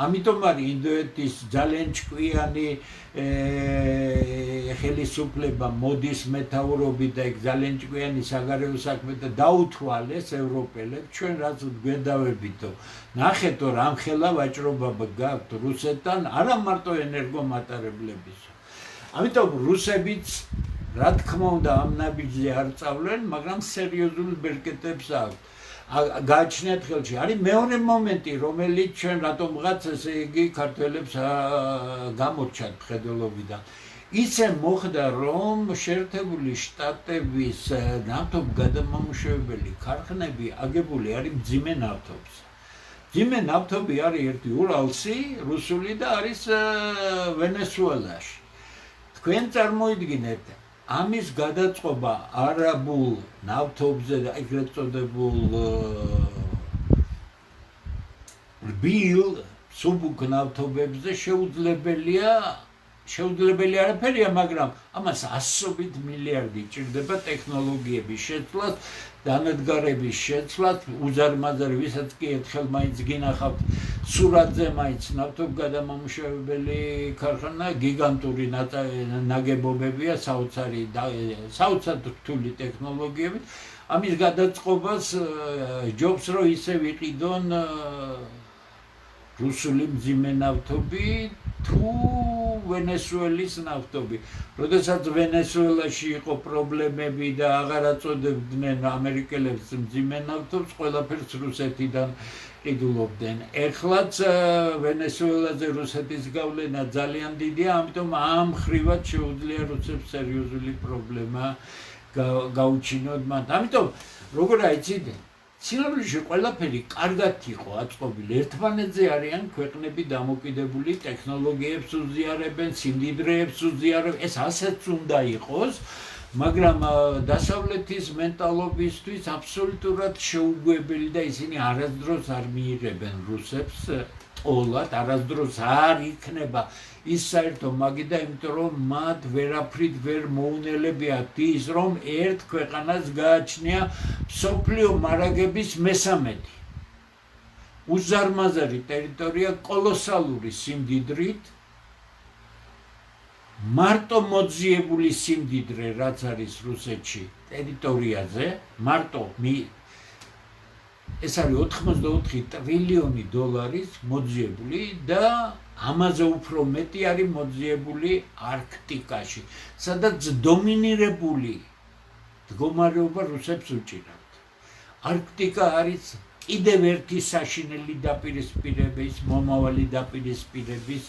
ამიტომ არის ინდოეთის ძალიან ჭკვიანი ხელისუფლება მოდის მეთაურობით და ეგ ძალიან ჭკვიანი საგარეო საქმეთა დაუთვალეს ევროპელებს, ჩვენ რაც გვედავებითო. ნახეთო, რამხელა ვაჭრობა გაქვთ რუსეთთან, არა მარტო ენერგომატარებლების. ამიტომ რუსებიც რა თქმა უნდა ამ ნაბიჯზე არ წავლენ, მაგრამ სერიოზულ ბერკეტებს აქვს. გააჩნიათ ხელში. არის მეორე მომენტი, რომელიც ჩვენ რატომღაც ესე იგი ქართველებს გამორჩათ მხედველობიდან. ისე მოხდა, რომ შეერთებული შტატების ნავთობგადამამუშავებელი ქარხნები აგებული არის მძიმე ნავთობზე. მძიმე ნავთობი არის ერთი ურალსი, რუსული და არის ვენესუელაში. თქვენ წარმოიდგინეთ, ამის გადაწყობა არაბულ ნავთობზე და ეგრეთ წოდებულ რბილ სუბუქ ნავთობებზე შეუძლებელი არაფერია, მაგრამ ამას ასობით მილიარდი ჭირდება ტექნოლოგიების შეცვლას, დანადგარების შეცვლას, უზარმაზარი, ვისაც კი ერთხელ მაინც გინახავთ სურათზე მაინც ნავთობგადამამუშავებელი ქარხანა, გიგანტური ნაგებობებია, საოცრად რთული ტექნოლოგიებით. ამის გადაწყობას ჯობს, რომ ისე ვიყიდონ რუსული მძიმე ნავთობი თუ ვენესუელის ნავთობი. როდესაც ვენესუელაში იყო პრობლემები და აღარ აწოდებდნენ ამერიკელებს მძიმე ნავთობს, ყველაფერს რუსეთიდან ყიდულობდნენ. ეხლაც ვენესუელაზე რუსეთის გავლენა ძალიან დიდია, ამიტომ ამ ხრივად შეუძლია რუსებს სერიოზული პრობლემა გაუჩინოთ მათ. ამიტომ როგორ აიცით, სინამდვილეში ყველაფერი კარგად იყო აწყობილი. ერთმანეთზე არიან ქვეყნები დამოკიდებული, ტექნოლოგიებს უზიარებენ, სიმდიდრეებს უზიარებენ, ეს ასეც უნდა იყოს, მაგრამ დასავლეთის მენტალობისთვის აბსოლუტურად შეუგვებელი და ისინი არასდროს არ მიიღებენ რუსებს ყოლად, არასდროს არ იქნება ის საერთო მაგიდა, იმიტომ რომ მათ ვერაფრით ვერ მოუნელებიათ ის, რომ ერთ ქვეყანას გააჩნია მსოფლიო მარაგების მესამედი. უზარმაზარი ტერიტორია კოლოსალური სიმდიდრით, მარტო მოძიებული სიმდიდრე, რაც არის რუსეთში ტერიტორიაზე, მარტო ეს არის 84 ტრილიონი დოლარის მოძიებული და ამაზე უფრო მეტი არის მოძიებული არქტიკაში, სადაც დომინირებული მდგომარეობა რუსებს უჭირავთ. არქტიკა არის კიდევ ერთი საშინელი დაპირისპირების, მომავალი დაპირისპირების,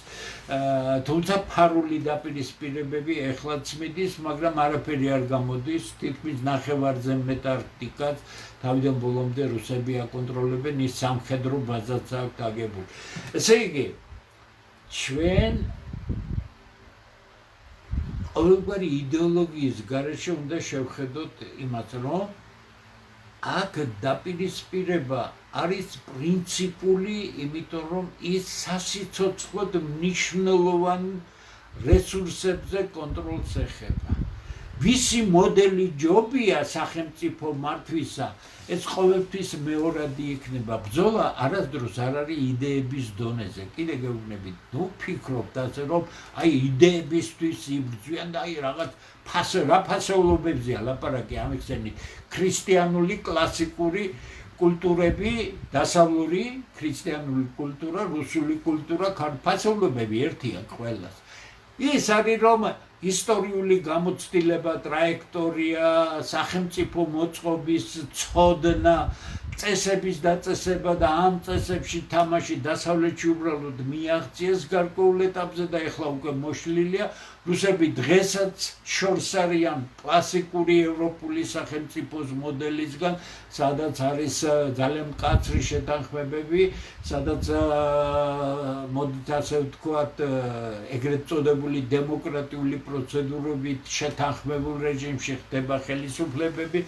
თუმცა ფარული დაპირისპირებები ეხლაც მიდის, მაგრამ არაფერი არ გამოდის, თითქმის ნახევარზე მეტ არქტიკას თავიდან ბოლომდე რუსები აკონტროლებენ, ის სამხედრო ბაზაც აქვს აგებული. ესე იგი, ჩვენ ყოველგვარი იდეოლოგიის გარეშე უნდა შევხედოთ იმას, რომ აქ დაპირისპირება არის პრინციპული, იმიტომ რომ ის სასიცოცხლოდ მნიშვნელოვან რესურსებზე კონტროლს ეხება. ვისი მოდელი ჯობია სახელმწიფო მართვისა, ეს ყოველთვის მეორადი იქნება. ბრძოლა არასდროს არ არის იდეების დონეზე. კიდე გეუბნებით, ნუ ფიქრობთ ასე, რომ აი იდეებისთვის იბრძვიან და აი რაღაც რა ფასეულობებზეა ლაპარაკი ამიხსენით. ქრისტიანული კლასიკური კულტურები, დასავლური ქრისტიანული კულტურა, რუსული კულტურა, ფასეულობები ერთია ყველას. ის არის რომ ისტორიული გამოცდილება, ტრაექტორია, სახელმწიფო მოწყობის ცოდნა, წესების დაწესება და ამ წესებში თამაში დასავლეთში უბრალოდ მიაღწიეს გარკვეულ ეტაპზე და ეხლა უკვე მოშლილია. რუსები დღესაც შორს არიან კლასიკური ევროპული სახელმწიფოს მოდელისგან, სადაც არის ძალიან მკაცრი შეთანხმებები, სადაც მოდით ასე ვთქვათ, ეგრეთ წოდებული დემოკრატიული პროცედურობით შეთანხმებულ რეჟიმში ხდება ხელისუფლებები,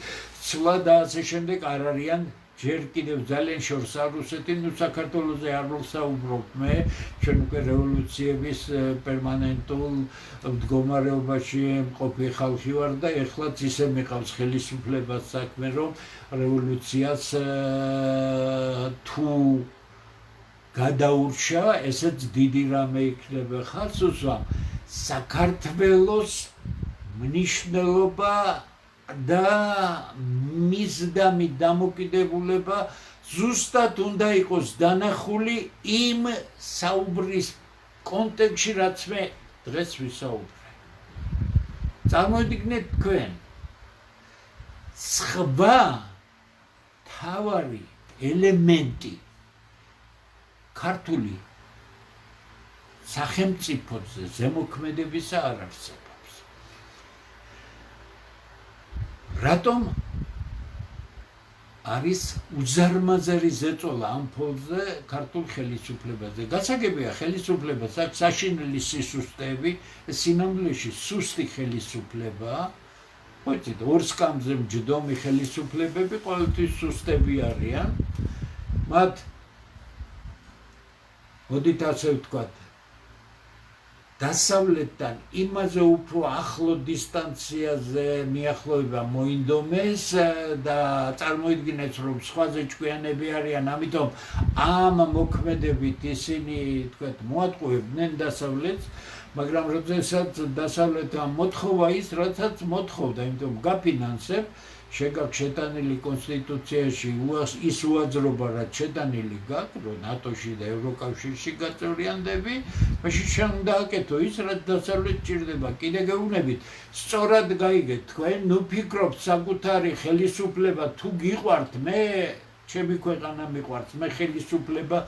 ცვლა და ასე შემდეგ არ არიან ჯერ კიდევ ძალიან შორს არ რუსეთი, ნუ საქართველოზე არ ვსაუბრობ მე, ჩვენ უკვე რევოლუციების პერმანენტულ მდგომარეობაში მყოფი ხალხი ვარ და ეხლაც ისე მიყავს ხელისუფლებას საქმე, რომ რევოლუციას თუ გადაურჩა, ესეც დიდი რამე იქნება. ხალხს უსვამ საქართველოს მნიშვნელობა და მისდამი დამოკიდებულება ზუსტად უნდა იყოს დანახული იმ საუბრის კონტექსტში, რაც მე დღეს ვისაუბრე. წარმოიდგინეთ თქვენ სხვა თავარი ელემენტი ქართული სახელმწიფოზე ზემოქმედებისა არ არსებობს. რატომ არის უზარმაზარი ზეწოლა ამ ფონზე ქართულ ხელისუფლებაზე? გასაგებია, ხელისუფლებას აქვს საშინელი სისუსტეები, სინამდვილეში სუსტი ხელისუფლებაა. მოიცით, ორსკამზე მჯდომი ხელისუფლებები ყოველთვის სუსტები არიან. მათ მოდით ასე ვთქვათ, დასავლეთთან იმაზე უფრო ახლო დისტანციაზე მიახლოება მოინდომეს და წარმოიდგინეთ, რომ სხვაზე ჭკვიანები არიან, ამიტომ ამ მოქმედებით ისინი თქვათ მოატყუებდნენ დასავლეთს, მაგრამ როდესაც დასავლეთმა მოთხოვა ის, რასაც მოთხოვდა, იმიტომ გაფინანსებ, შეგაქვს შეტანილი კონსტიტუციაში ის უაძრობა, რაც შეტანილი გაქვს, რომ ნატოში და ევროკავშირში გაწევრიანდები, მაშინ შენ უნდა აკეთო ის, რაც დასავლეთ ჭირდება. კიდე გეუბნებით, სწორად გაიგეთ თქვენ, ნუ ფიქრობთ საკუთარი ხელისუფლება თუ გიყვართ, მე ჩემი ქვეყანა მიყვარს, მე ხელისუფლება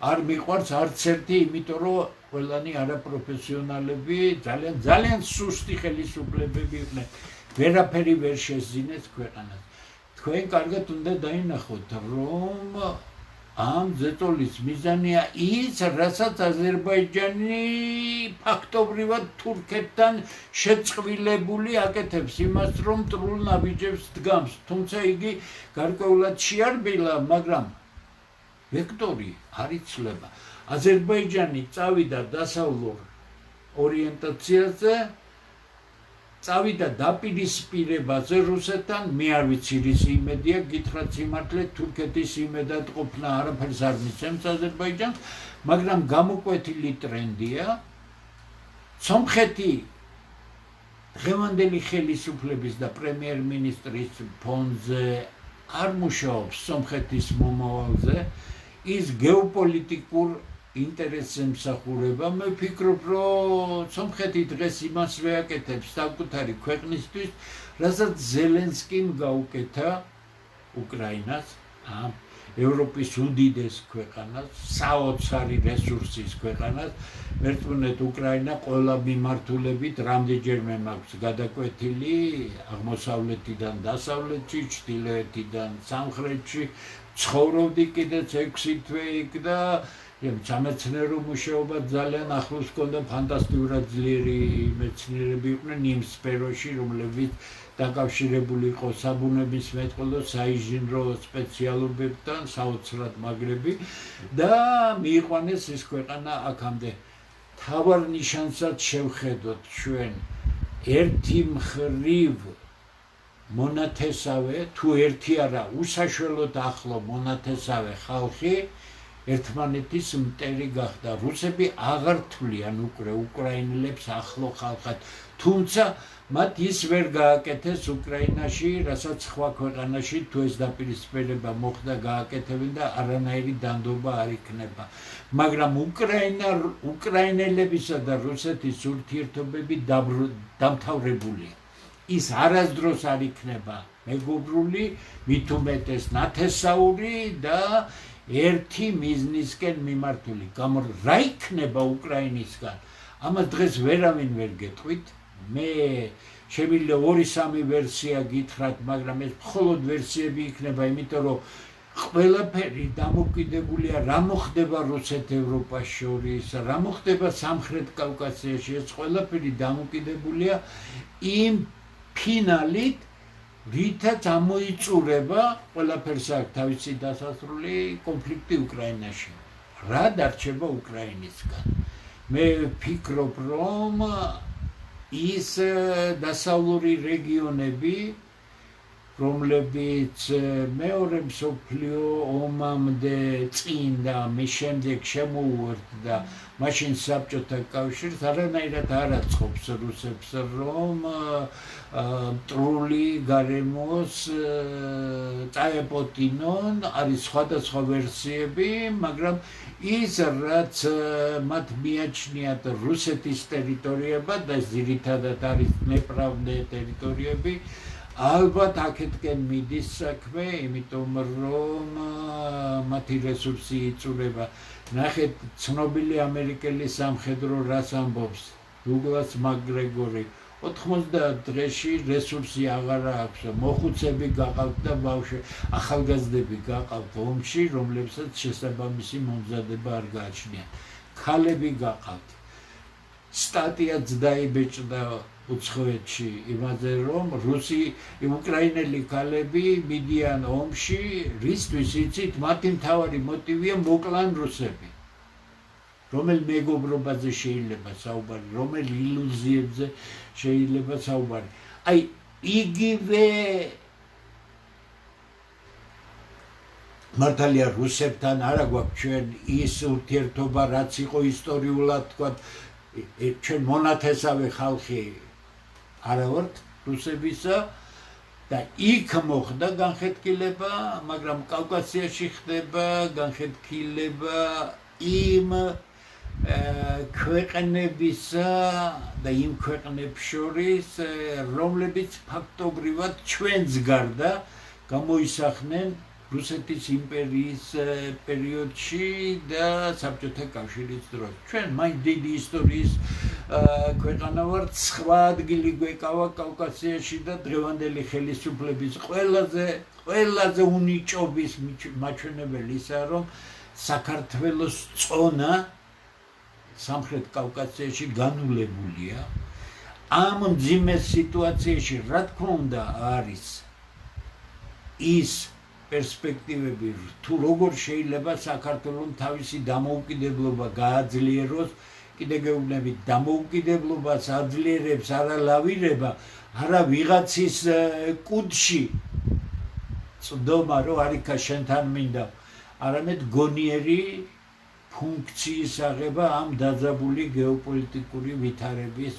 არ მიყვარს არც ერთი, იმიტომ რომ ყველანი არაპროფესიონალები, ძალიან სუსტი ხელისუფლებები იყვნენ. ვერაფერი ვერ შეძინეს ქვეყანას. თქვენ კარგად უნდა დაინახოთ, რომ ამ ზეწოლის მიზანია ის, რასაც აზერბაიჯანი ფაქტობრივად თურქეთთან შეწყვილებული აკეთებს იმას, რომ მტრულ ნაბიჯებს დგამს, თუმცა იგი გარკვეულად შეარბილა, მაგრამ ვექტორი არ იცვლება. აზერბაიჯანი წავიდა დასავლურ ორიენტაციაზე, წავიდა დაპირისპირებაზე რუსეთთან, მე არ ვიცი რის იმედია, გითხრათ სიმართლე, თურქეთის იმედად ყოფნა არაფერს არ მისცემს აზერბაიჯანს, მაგრამ გამოკვეთილი ტრენდია, სომხეთი დღევანდელი ხელისუფლების და პრემიერ-მინისტრის ფონზე არ მუშაობს სომხეთის მომავალზე, ის გეოპოლიტიკურ ინტერესს ემსახურება. მე ვფიქრობ, რომ სომხეთი დღეს იმასვე აკეთებს საკუთარი ქვეყნისთვის, რასაც ზელენსკიმ გაუკეთა უკრაინას, ევროპის უდიდეს ქვეყანას, საოცარი რესურსის ქვეყანას. მერწმუნეთ, უკრაინა ყველა მიმართულებით რამდენჯერმე მაქვს გადაკვეთილი აღმოსავლეთიდან დასავლეთში, ჩრდილოეთიდან სამხრეთში, ცხოვრობდი კიდეც 6 თვე იქ და სამეცნიერო მუშაობა ძალიან ახლოს ჰქონდა, ფანტასტიკურად ძლიერი მეცნიერები იყვნენ იმ სფეროში, რომლებიც დაკავშირებული იყო საბუნებისმეტყველო, საინჟინრო სპეციალობებთან, საოცრად მაგრები და მიიყვანეს ეს ქვეყანა აქამდე. თავარ ნიშანსაც შევხედოთ ჩვენ ერთი მხრივ მონათესავე, თუ ერთი არა, უსაშველოდ ახლო მონათესავე ხალხი ერთმანეთის მტერი გახდა. რუსები აღარ თვლიან უკვე უკრაინელებს ახლო ხალხად, თუმცა მათ ის ვერ გააკეთეს უკრაინაში, რასაც სხვა ქვეყანაში თუ ეს დაპირისპირება მოხდა გააკეთებენ და არანაირი დანდობა არ იქნება. მაგრამ უკრაინელებისა და რუსეთის ურთიერთობები დამთავრებულია. ის არასდროს არ იქნება მეგობრული, მით უმეტეს ნათესაური და ერთი მიზნისკენ მიმართული. რა იქნება უკრაინისგან? ამას დღეს ვერავინ ვერ გეტყვით. მე შემიძლია 2-3 ვერსია გითხრათ, მაგრამ ეს მხოლოდ ვერსიები იქნება, იმიტომ რომ ყველაფერი დამოკიდებულია რა მოხდება რუსეთ-ევროპას შორის, რა მოხდება სამხრეთ კავკასიაში, ეს ყველაფერი დამოკიდებულია იმ ფინალით, რითაც ამოიწურება ყველაფერს აქვს თავისი დასასრული კონფლიქტი უკრაინაში. რა დარჩება უკრაინისგან? მე ვფიქრობ, რომ ის დასავლური რეგიონები, რომლებიც მეორე მსოფლიო ომამდე წინ და მის შემდეგ შემოუერთდა მაშინ საბჭოთა კავშირს, არანაირად არ აწყობს რუსებს, რომ მტრული გარემოს წაეპოტინონ. არის სხვადასხვა ვერსიები, მაგრამ ის რაც მათ მიაჩნიათ რუსეთის ტერიტორიებად და ძირითადად არის დნეპროვდნე ტერიტორიები, ალბათ აქეთკენ მიდის საქმე, იმიტომ რომ მათი რესურსი იწურება. ნახეთ, ცნობილი ამერიკელი სამხედრო რას ამბობს, დუგლას მაკგრეგორი, 90 დღეში რესურსი აღარ აქვს, მოხუცები გაყავთ და ახალგაზრდები გაყავთ ომში, რომლებსაც შესაბამისი მომზადება არ გააჩნიათ. ქალები გაყავთ. სტატიაც დაიბეჭდა უცხოეთში იმაზე, რომ უკრაინელი ქალები მიდიან ომში, რისთვის იცით, მათი მთავარი მოტივია მოკლან რუსები. რომელ მეგობრობაზე შეიძლება საუბარი, რომელ ილუზიებზე შეიძლება საუბარი. აი, იგივე მართალია რუსებთან არა გვაქვს ჩვენ ის ურთიერთობა, რაც იყო ისტორიულად, თქვათ, ჩვენ მონათესავე ხალხი არა ვართ რუსებისა და იქ მოხდა განხეთქილება, მაგრამ კავკასიაში ხდება განხეთქილება იმ ქვეყნებისა და იმ ქვეყნებს შორის, რომლებიც ფაქტობრივად ჩვენს გარდა გამოისახნენ რუსეთის იმპერიის პერიოდში და საბჭოთა კავშირის დროს. ჩვენ მაინც დიდი ისტორიის ქვეყანა ვართ, სხვა ადგილი გვეკავა კავკასიაში და დღევანდელი ხელისუფლების ყველაზე უნიჭობის მაჩვენებელი ისაა, რომ საქართველოს წონა სამხრეთ კავკასიაში განულებულია. ამ მძიმე სიტუაციაში, რა თქმა უნდა, არის ის პერსპექტივები, თუ როგორ შეიძლება საქართველოს თავისი დამოუკიდებლობა გააძლიეროს, კიდე გეუბნებით, დამოუკიდებლობას აძლიერებს არა ლავირება, არა ვიღაცის კუდში წვდომა, რომ არიქა შენთან მინდა, არამედ გონიერი ფუნქციის აღება ამ დაძაბული გეოპოლიტიკური ვითარების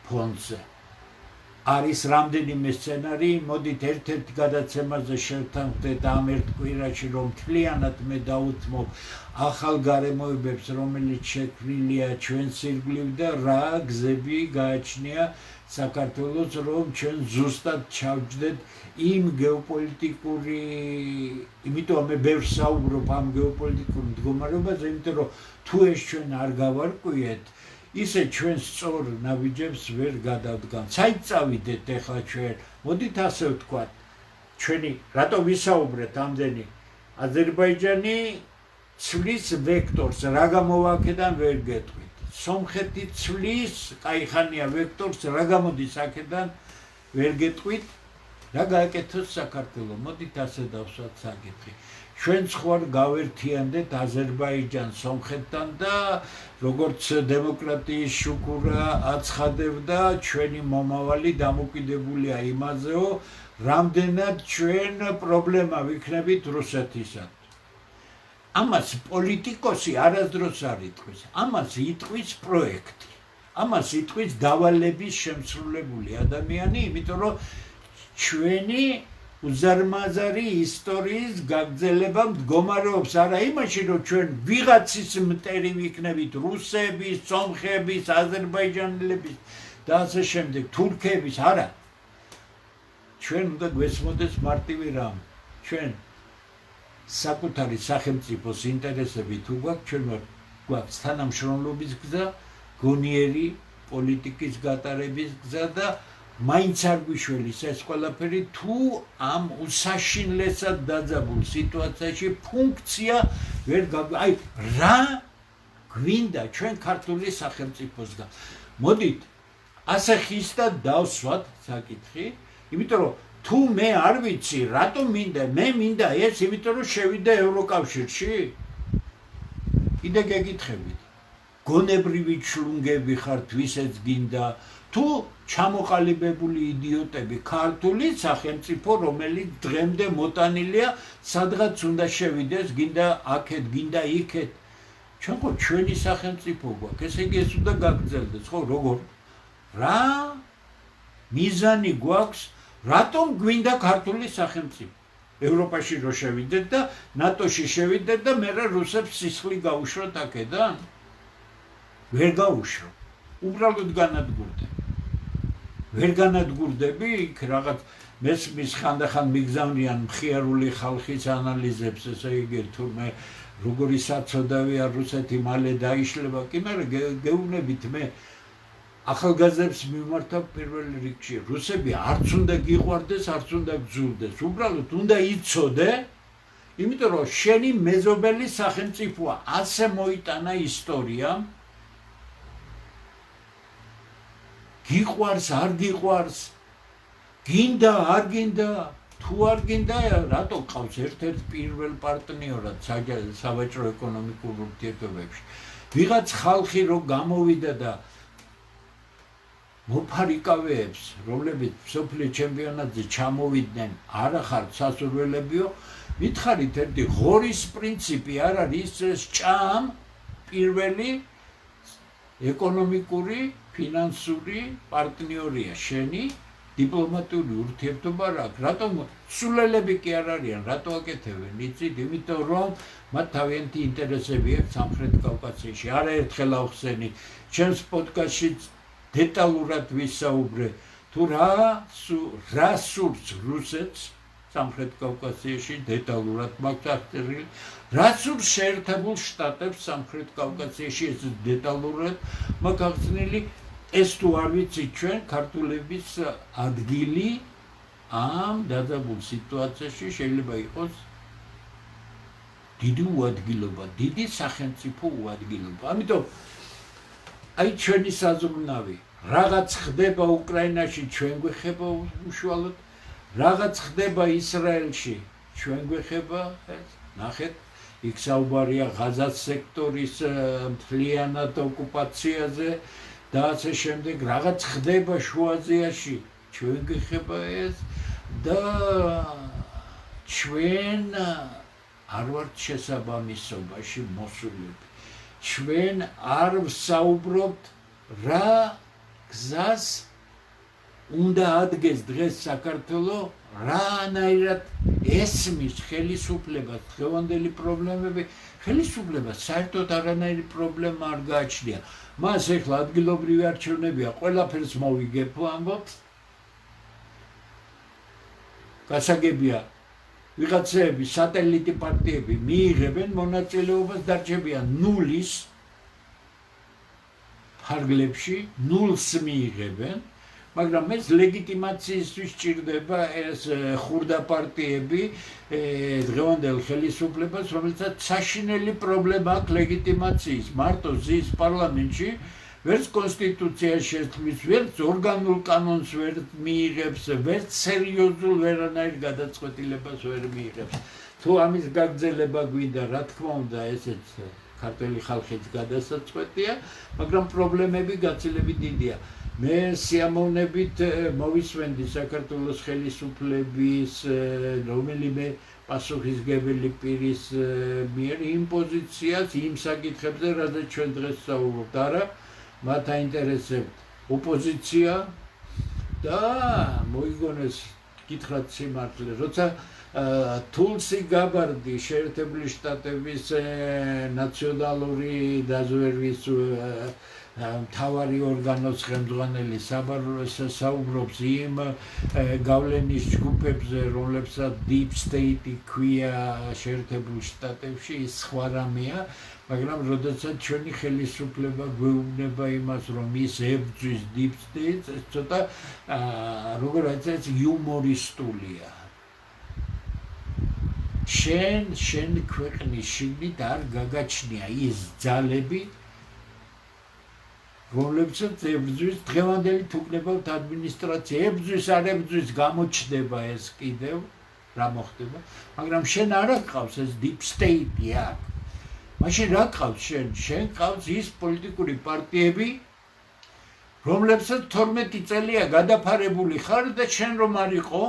ფონზე. არის რამდენიმე სცენარი, მოდით ერთ-ერთ გადაცემაზე შევთანხმდეთ ამ ერთ კვირაში, რომ მთლიანად მე დავუთმობ ახალ გარემოებებს, რომელიც შექმნილია ჩვენს ირგვლივ და რა გზები გააჩნია საქართველოს, რომ ჩვენ ზუსტად ჩავჯდეთ იმ გეოპოლიტიკური, იმიტომ მე ბევრს საუბრობ ამ გეოპოლიტიკურ მდგომარეობაზე, იმიტომ რომ თუ ეს ჩვენ არ გავარკვიეთ, ისე ჩვენ სწორ ნაბიჯებს ვერ გადავდგამთ. საით წავიდეთ ახლა ჩვენ? მოდით ასე ვთქვათ, ჩვენი რატო ვისაუბრეთ ამდენი? აზერბაიჯანი ცვლის ვექტორს, რა გამოვა აქედან ვერ გეტყვით. სომხეთი ცვლის, კაიხანია ვექტორს, რა გამოდის აქედან ვერ გეტყვით. რა გააკეთოს საქართველოს? მოდით ასე დავსვათ საკითხი. ჩვენ ხوار გავერთიანდეთ აზერბაიჯანს სომხეთთან და როგორც დემოკრატიის შუქურა აცხადებდა, ჩვენი მომავალი დამოკიდებულია იმაზეო, რამდენად ჩვენ პრობლემა ვიქნებით რუსეთისთან. ამას პოლიტიკოსი არასდროს არ იტყვის, ამას იტყვის პროექტი, ამას იტყვის დავალების შემსრულებული ადამიანი, იმიტომ რომ ჩვენი უზარმაზარი ისტორიის გაგრძელება მდგომარეობს არა იმაში, რომ ჩვენ ვიღაცის მტერი ვიქნებით რუსების, სომხების, აზერბაიჯანელების და ასე შემდეგ, თურქების, არა. ჩვენ უნდა გვესმოდეს მარტივი რამ. ჩვენ საკუთარი სახელმწიფოს ინტერესები თუ გვაქვს, ჩვენ გვაქვს თანამშრომლობის გზა, გონიერი პოლიტიკის გატარების გზა და მაინც არ გვიშველის ეს ყველაფერი, თუ ამ უსაშინლესად დაძაბულ სიტუაციაში ფუნქცია ვერ აი რა გვინდა ჩვენ ქართული სახელმწიფოსგან. მოდით ასე ხისტად დავსვათ საკითხი, იმიტომ რომ თუ მე არ ვიცი რატომ მინდა, მე მინდა ეს, იმიტომ რომ შევიდა ევროკავშირში. კიდე გეკითხებით, გონებრივი ჩლუნგები ხართ, ვისაც გინდა, თუ ჩამოყალიბებული იდიოტები ქართული სახელმწიფო, რომელიც დღემდე მოტანილია, სადღაც უნდა შევიდეს, გინდა აქეთ, გინდა იქეთ. ჩვენ ხო ჩვენი სახელმწიფო გვაქვს, ესე იგი ეს უნდა გაგრძელდეს, ხო, როგორ? რა მიზანი გვაქვს, რატომ გვინდა ქართული სახელმწიფო? ევროპაში რო შევიდეთ და ნატოში შევიდეთ და მე რუსებს სისხლი გაუშვათ აქედან? ვერ გაუშვა. უბრალოდ განადგურდები. ვერ განადგურდები, იქ რაღაც მესმის ხანდახან მიგზავნიან მხიარული ხალხის ანალიზებს, ესე იგი თურმე როგორი საწოდავია რუსეთი მალე დაიშლება, კი მაგრამ გეუბნებით მე ახალგაზრდებს მიმართავ პირველ რიგში, რუსები არც უნდა გიყვარდეს, არც უნდა გძულდეს, უბრალოდ უნდა იცოდე, იმიტომ რომ შენი მეზობელი სახელმწიფოა, ასე მოიტანა ისტორიამ, გიყვარს, არ გიყვარს, გინდა, არ გინდა, თუ არ გინდა, რატო ყავს ერთ-ერთ პირველ პარტნიორად სავაჭრო ეკონომიკურ ურთიერთობებში. ვიღაც ხალხი რო გამოვიდა და მოფარიკავეებს, რომლებიც მსოფლიო ჩემპიონატზე ჩამოვიდნენ, არ ახართ სასურველებიო, მითხარით ერთი ღორის პრინციპი არ არის ეს ჭამ პირველი ეკონომიკური, ფინანსური პარტნიორია შენი დიპლომატიური ურთიერთობა რა აქვს, რატომ სულელები კი არ არიან, რატო აკეთებენ, იცით, იმიტომ რომ მათ თავიანთი ინტერესები აქვს სამხრეთ კავკასიაში. არაერთხელ ავხსენი, ჩემს პოდკასტში დეტალურად ვისაუბრე, თუ რა სურს რუსეთს სამხრეთ კავკასიაში დეტალურად მაქვს აღწერილი. რაც სურს შეერთებულ შტატებს სამხრეთ კავკასიაში ეს დეტალურად მაქვს აღწერილი. ეს თუ არ ვიცით ჩვენ ქართულების ადგილი ამ დაძაბულ სიტუაციაში შეიძლება იყოს დიდი უადგილობა, დიდი სახელმწიფო უადგილობა. ამიტომ აი ჩვენი საზრუნავი რაღაც ხდება უკრაინაში ჩვენ გვეხება უშუალოდ, რაღაც ხდება ისრაელში ჩვენ გვეხება, ნახეთ, იქ საუბარია ღაზას სექტორის მთლიანად ოკუპაციაზე და ასე შემდეგ, რაღაც ხდება შუა აზიაში ჩვენ გვეხება ეს და ჩვენ არ ვართ შესაბამისობაში მოსულები. ჩვენ არ ვსაუბრობთ რა გზას უნდა ადგეს დღეს საქართველოს, რანაირად ესმის ხელისუფლებას დღევანდელი პრობლემები, ხელისუფლებას საერთოდ არანაირი პრობლემა არ გააჩნია. მას ეხლა ადგილობრივი არჩევნებია, ყველაფერს მოვიგებ ამბობთ. გასაგებია ვიღაცები სატელიტი პარტიები მიიღებენ მონაწილეობას, დარჩებიან ნულის ფარგლებში, ნულს მიიღებენ, მაგრამ ეს ლეგიტიმაციისთვის სჭირდება ეს ხურდა პარტიები დღევანდელ ხელისუფლებას, რომელსაც საშინელი პრობლემა აქვს ლეგიტიმაციის. მარტო ზის პარლამენტში ვერც კონსტიტუციაში შეცვლის, ვერც ორგანულ კანონს ვერ მიიღებს, ვერც სერიოზულ ვერანაირ გადაწყვეტილებას ვერ მიიღებს. თუ ამის გაგრძელება გვინდა, რა თქმა უნდა, ესეც ქართული ხალხის გადასაწყვეტია, მაგრამ პრობლემები გაცილებით დიდია. მე სიამოვნებით მოვისმენდი საქართველოს ხელისუფლების რომელიმე პასუხისმგებელი პირის მიერ იმ პოზიციას, იმ საკითხებზე, რაზეც ჩვენ დღეს საუბრობთ. არა, მათ აინტერესებთ ოპოზიცია და მოიგონეს გითხრათ სიმართლე, როცა თულსი გაბარდი შეერთებული შტატების ნაციონალური დაზვერვის მთავარი ორგანოს ხელმძღვანელი საუბრობს იმ გავლენის ჯგუფებზე, რომლებსაც deep state ქვია შეერთებულ შტატებში, ის სხვა რამეა, მაგრამ როდესაც ჩვენი ხელისუფლება გვეუბნება იმას, რომ ის ებრძვის deep state, ეს ცოტა როგორ ეცეს იუმორისტულია. შენ ქვეყნის შიგნით არ გაგაჩნია ის ძალები, რომლებსაც ებრძვის დღევანდელი თუკნებავთ ადმინისტრაცია, ებრძვის არ ებრძვის გამოჩნდება ეს კიდევ რა მოხდება, მაგრამ შენ არ აყავს ეს deep state-ი აქ. მაშინ რა ყავს შენ ყავს ის პოლიტიკური პარტიები, რომლებსაც 12 წელია გადაფარებული ხარ და შენ რომ არ იყო,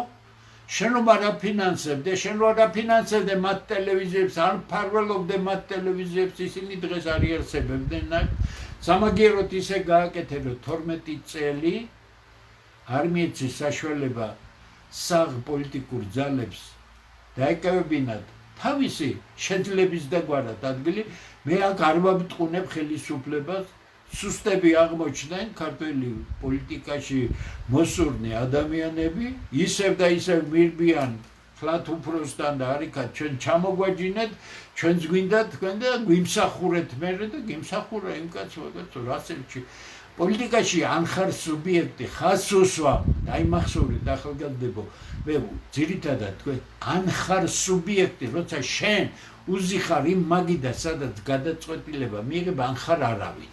შენ რომ არ აფინანსებდე, შენ რომ არ აფინანსებდე მათ ტელევიზიებს, არ მფარველობდე მათ ტელევიზიებს, ისინი დღეს არ იარსებებდნენ აქ. სამაგიეროდ ისე გააკეთე, რომ 12 წელი არ მიეცეს საშუალება საღ პოლიტიკურ ძალებს დაეკავებინათ თავისი შეძლების დაგვარად ადგილი. მე აქ არ ვაბტყუნებ ხელისუფლებას, სუსტები აღმოჩნდნენ ქართული პოლიტიკაში მოსურნე ადამიანები, ისევ და ისევ მირბიან ფლათ უფროსთან და არიქათ ჩვენ ჩამოგვაჯინეთ, ჩვენც გვინდა თქვენ და გვიმსახურეთ მერე და გიმსახურა იმ კაცო, რასელჩი პოლიტიკაში ან ხარ სუბიექტი, ხას უსვა, დაიმახსოვრეთ ახალგაზრდებო, მე ძირითადად თქვენ ან ხარ სუბიექტი, როცა შენ უზიხარ იმ მაგიდა, სადაც გადაწყვეტილება მიიღება, ან ხარ არავინ.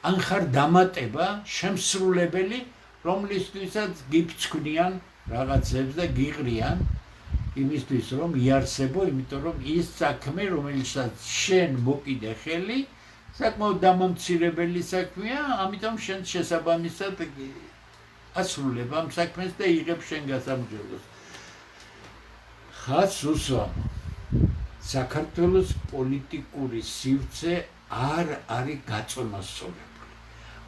ან ხარ დამატება, შემსრულებელი, რომლისთვისაც გიფცქნიან რაღაცებს და გიყრიან იმისთვის, რომ იარსებო, იმიტომ რომ ის საქმე, რომელსაც შენ მოკიდე ხელი, საკმაოდ დამამცირებელი საქმეა, ამიტომ შენ შესაბამისად ასრულებ ამ საქმეს და იღებ შენ გასამჯეროს. ხას უსვამ, საქართველოს პოლიტიკური სივრცე არ არის გაწონასწორებული.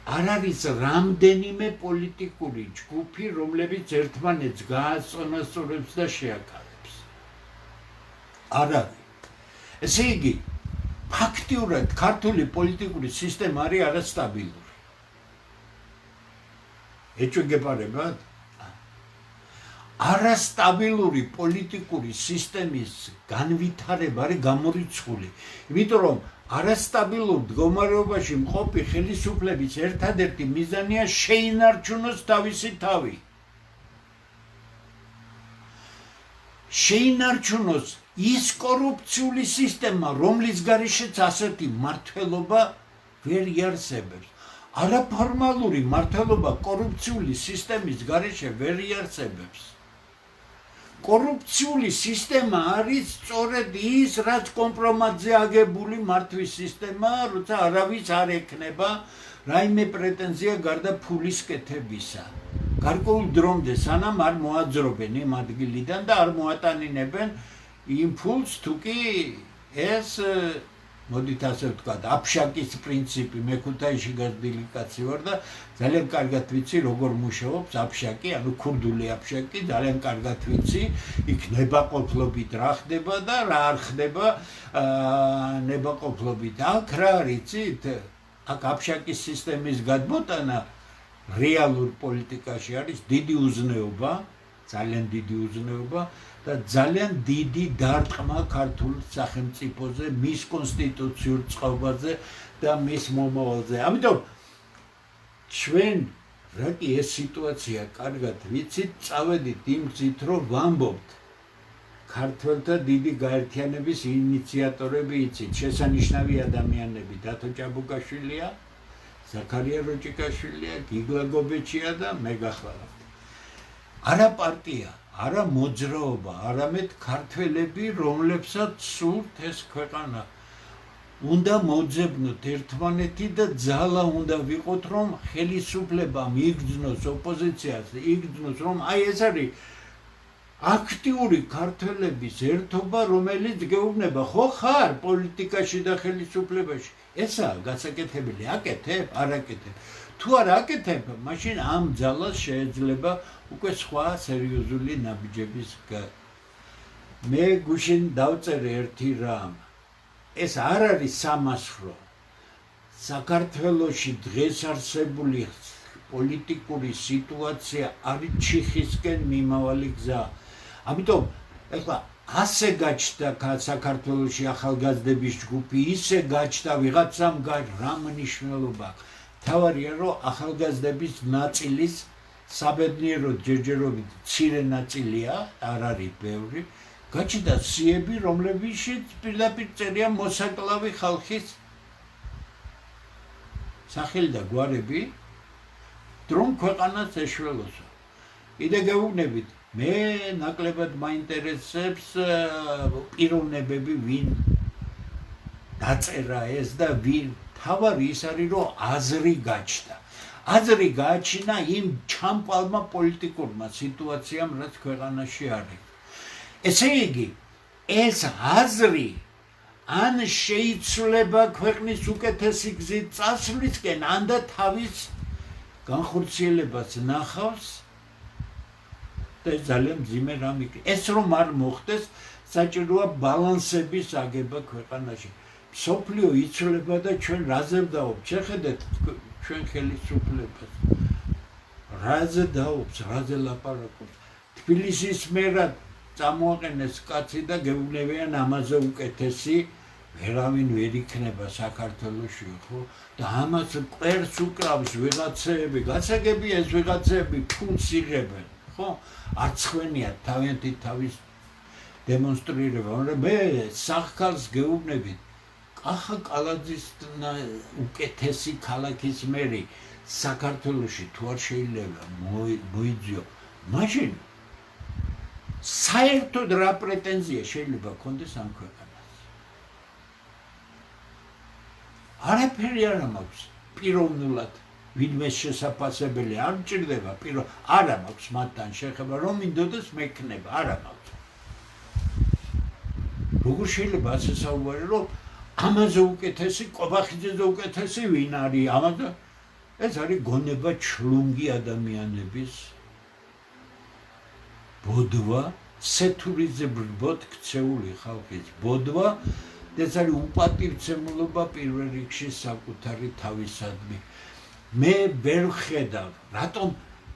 არ არის რამდენიმე პოლიტიკური ჯგუფი, რომლებიც ერთმანეთს გააწონასწორებს და შეაკავებს. არ არის. ესე იგი, ფაქტიურად ქართული პოლიტიკური სისტემა არის არასტაბილური. ეჩვენგებარებად? არასტაბილური პოლიტიკური სისტემის განვითარება არის გამორიცხული. იმიტომ რომ არასტაბილურ მდგომარეობაში მყოფი ხელისუფლების ერთადერთი მიზანია შეინარჩუნოს თავისი თავი. შეინარჩუნოს ის კორუფციული სისტემა, რომლის გარეშეც ასეთი მმართველობა ვერ იარსებებს. არაფორმალური მმართველობა კორუფციული სისტემის გარეშე ვერ იარსებებს. კორუფციული სისტემა არის სწორედ ის, რაც კომპრომატზე აგებული მართვის სისტემაა, როცა არავის არ ექნება რაიმე პრეტენზია გარდა ფულის კეთებისა. გარკვეულ დრომდე სანამ არ მოაძრობენ იმ ადგილიდან და არ მოატანინებენ იმ ფულს, თუ კი ეს მოდით ასე ვთქვათ, აფშაკის პრინციპი, მე ქუთაისში გაზრდილი კაცი ვარ და ძალიან კარგად ვიცი როგორ მუშაობს აფშაკი, ანუ ქურდული აფშაკი, ძალიან კარგად ვიცი, იქ ნებაყოფლობით რა ხდება და რა არ ხდება ნებაყოფლობით. აქ რა არიცით? აქ აფშაკის სისტემის გადმოტანა რეალურ პოლიტიკაში არის დიდი უზნეობა, ძალიან დიდი უზნეობა და ძალიან დიდი დარტყმა ქართულ სახელმწიფოზე, მის კონსტიტუციურ წყობაზე და მის მომავალზე. ამიტომ ჩვენ რა კი ეს სიტუაცია კარგად ვიცით, წავედით იმ გზით, რომ ვამბობთ ქართველთა დიდი გაერთიანების ინიციატორები იცით, შესანიშნავი ადამიანები, დათო ჭაბუკაშვილია, ზაქარია როჭიკაშვილია, გიგლა გობეჩია და მე გახლავართ. არა პარტია, არა მოძრაობა, არამედ ქართველები, რომლებსაც სურთ ეს ქვეყანა. უნდა მოძებნოთ ერთმანეთი და ძალა უნდა ვიყოთ, რომ ხელისუფლებამ იგრძნოს ოპოზიციას, იგრძნოს, რომ აი ეს არის აქტიური ქართველების ერთობა, რომელიც გეუბნება, ხო ხარ პოლიტიკაში და ხელისუფლებაში. ესაა გასაკეთებელი, აკეთებ, არ აკეთებ. თუ არ აკეთებ, მაშინ ამ ძალას შეიძლება უკვე სხვა სერიოზული ნაბიჯების მე გუშინ დავწერე ერთი რამ. ეს არ არის სამასხრო. საქართველოში დღეს არსებული პოლიტიკური სიტუაცია არის ჩიხისკენ მიმავალი გზა. ამიტომ ეხლა ასე გაჩნდა საქართველოში ახალგაზრდების ჯგუფი, ისე გაჩნდა ვიღაცამ რა მნიშვნელობა. თავარია რომ ახალგაზრდების ნაწილის საბედნიერო ჯერჯერობით მცირე ნაწილია, არ არის ბევრი, გაჩნდა სიები, რომლებშიც პირდაპირ წერია მოსაკლავი ხალხის სახელი და გვარები, რომ ქვეყანას ეშველოსო. კიდე გეუბნებით, მე ნაკლებად მაინტერესებს პიროვნებები, ვინ დაწერა ეს და ვინ. თავარი ის არის, რომ აზრი გაჩნდა. აზრი გააჩინა იმ ჩამპალმა პოლიტიკურმა სიტუაციამ, რაც ქვეყანაში არის. ესე იგი, ეს აზრი ან შეიცვლება ქვეყნის უკეთესი გზით წასვლისკენ, ან და თავის განხორციელებას ნახავს და ძალიან მძიმე რამ იქნება. ეს რომ არ მოხდეს, საჭიროა ბალანსების აგება ქვეყანაში. სოფლიო იცვლება და ჩვენ რაზე ვდაობთ? შეხედეთ ჩვენ ხელისუფლებას. რაზე დაობს, რაზე ლაპარაკობს. თბილისის მერად წამოაყენეს კაცი და გეუბნებიან ამაზე უკეთესი ვერავინ ვერ იქნება საქართველოში, ხო? და ამას კვერს უკრავს ვიღაცეები, გასაგებია ეს ვიღაცეები ფულს იღებენ, ხო? არც ხვენიათ თავიანთი თავის დემონსტრირება. მე სახალხს გეუბნებით, კახა კალაძის უკეთესი ქალაქის მერი საქართველოში თუ არ შეიძლება მოიძიო, მაშინ საერთოდ რა პრეტენზია შეიძლება ქონდეს ამ ქვეყანას? არაფერი არ მაქვს პიროვნულად ვინმეს შესაძლებელი არ მჭირდება არა მაქვს მათთან შეხება რომ მინდოდეს მექნება არა მაქვს. როგორ შეიძლება ასე საუბარი რომ ამაზე უკეთესი ყობახიძეზე უკეთესი ვინ არის? ამაზე ეს არის გონება ჩლუნგი ადამიანების ბოდვა, სეთურიზე ბრბოთ ქცეული ხალხის ბოდვა და ეს არის უპატივცემულობა პირველ რიგში საკუთარი თავისადმი. მე ვერ ხედავ, რატომ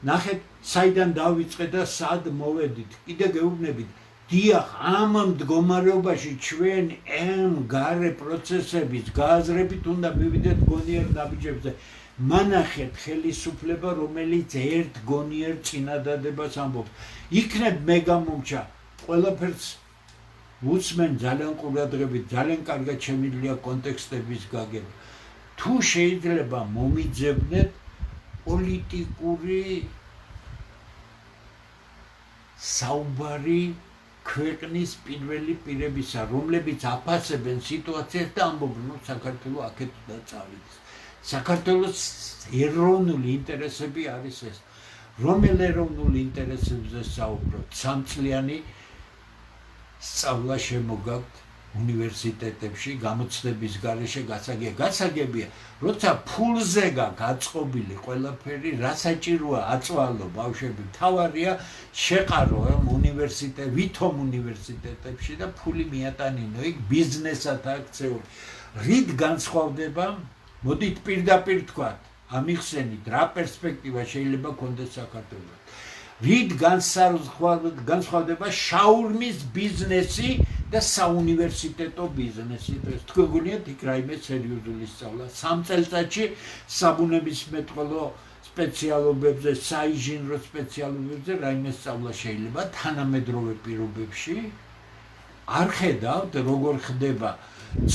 ნახეთ საიდან დავიწყე და სად მოვედით კიდე გეუბნებით დიახ ამ მდგომარეობაში ჩვენ ამ გარე პროცესების გააზრებით უნდა მივიდეთ გონიერ ნაბიჯებზე მანახეთ ხელისუფლება რომელიც ერთ გონიერ წინადადებას ამბობს იქნებ მე გამომჩა ყველაფერს უსმენ ძალიან ყურადღებით ძალიან კარგად შემიძლია კონტექსტების გაგება თუ შეიძლება მომიძებნეთ პოლიტიკური საუბარი ქვეყნის პირველი პირებისა რომლებიც აფასებენ სიტუაციას და ამბობენ რომ საქართველოს აქეთ უნდა წავიდეს საქართველოს ეროვნული ინტერესები არის ეს რომელ ეროვნული ინტერესებზე საუბრობთ სამწლიანი სწავლა შემოგაქვთ უნივერსიტეტებში გამოცდების გარეშე გასაგებია როცა ფულზე გაწყობილი ყველაფერი რა საჭიროა აწვალო ბავშვები თავარია შეყარო უნივერსიტეტ ვითომ უნივერსიტეტებში და ფული მიატანინო იქ ბიზნესად აქცეული რით განსხვავდება მოდით პირდაპირ თქვათ ამიხსენით რა პერსპექტივა შეიძლება გქონდეს საქართველოს რით განსხვავდება შაურმის ბიზნესი და საუნივერსიტეტო ბიზნესი ეს თქვენ გონიათ იქ რაიმე სერიოზული სწავლა 3 წელიწადში საბუნებისმეტყველო სპეციალობებზე საინჟინრო სპეციალობებზე რაიმე სწავლა შეიძლება თანამედროვე პირობებში არ ხედავთ როგორ ხდება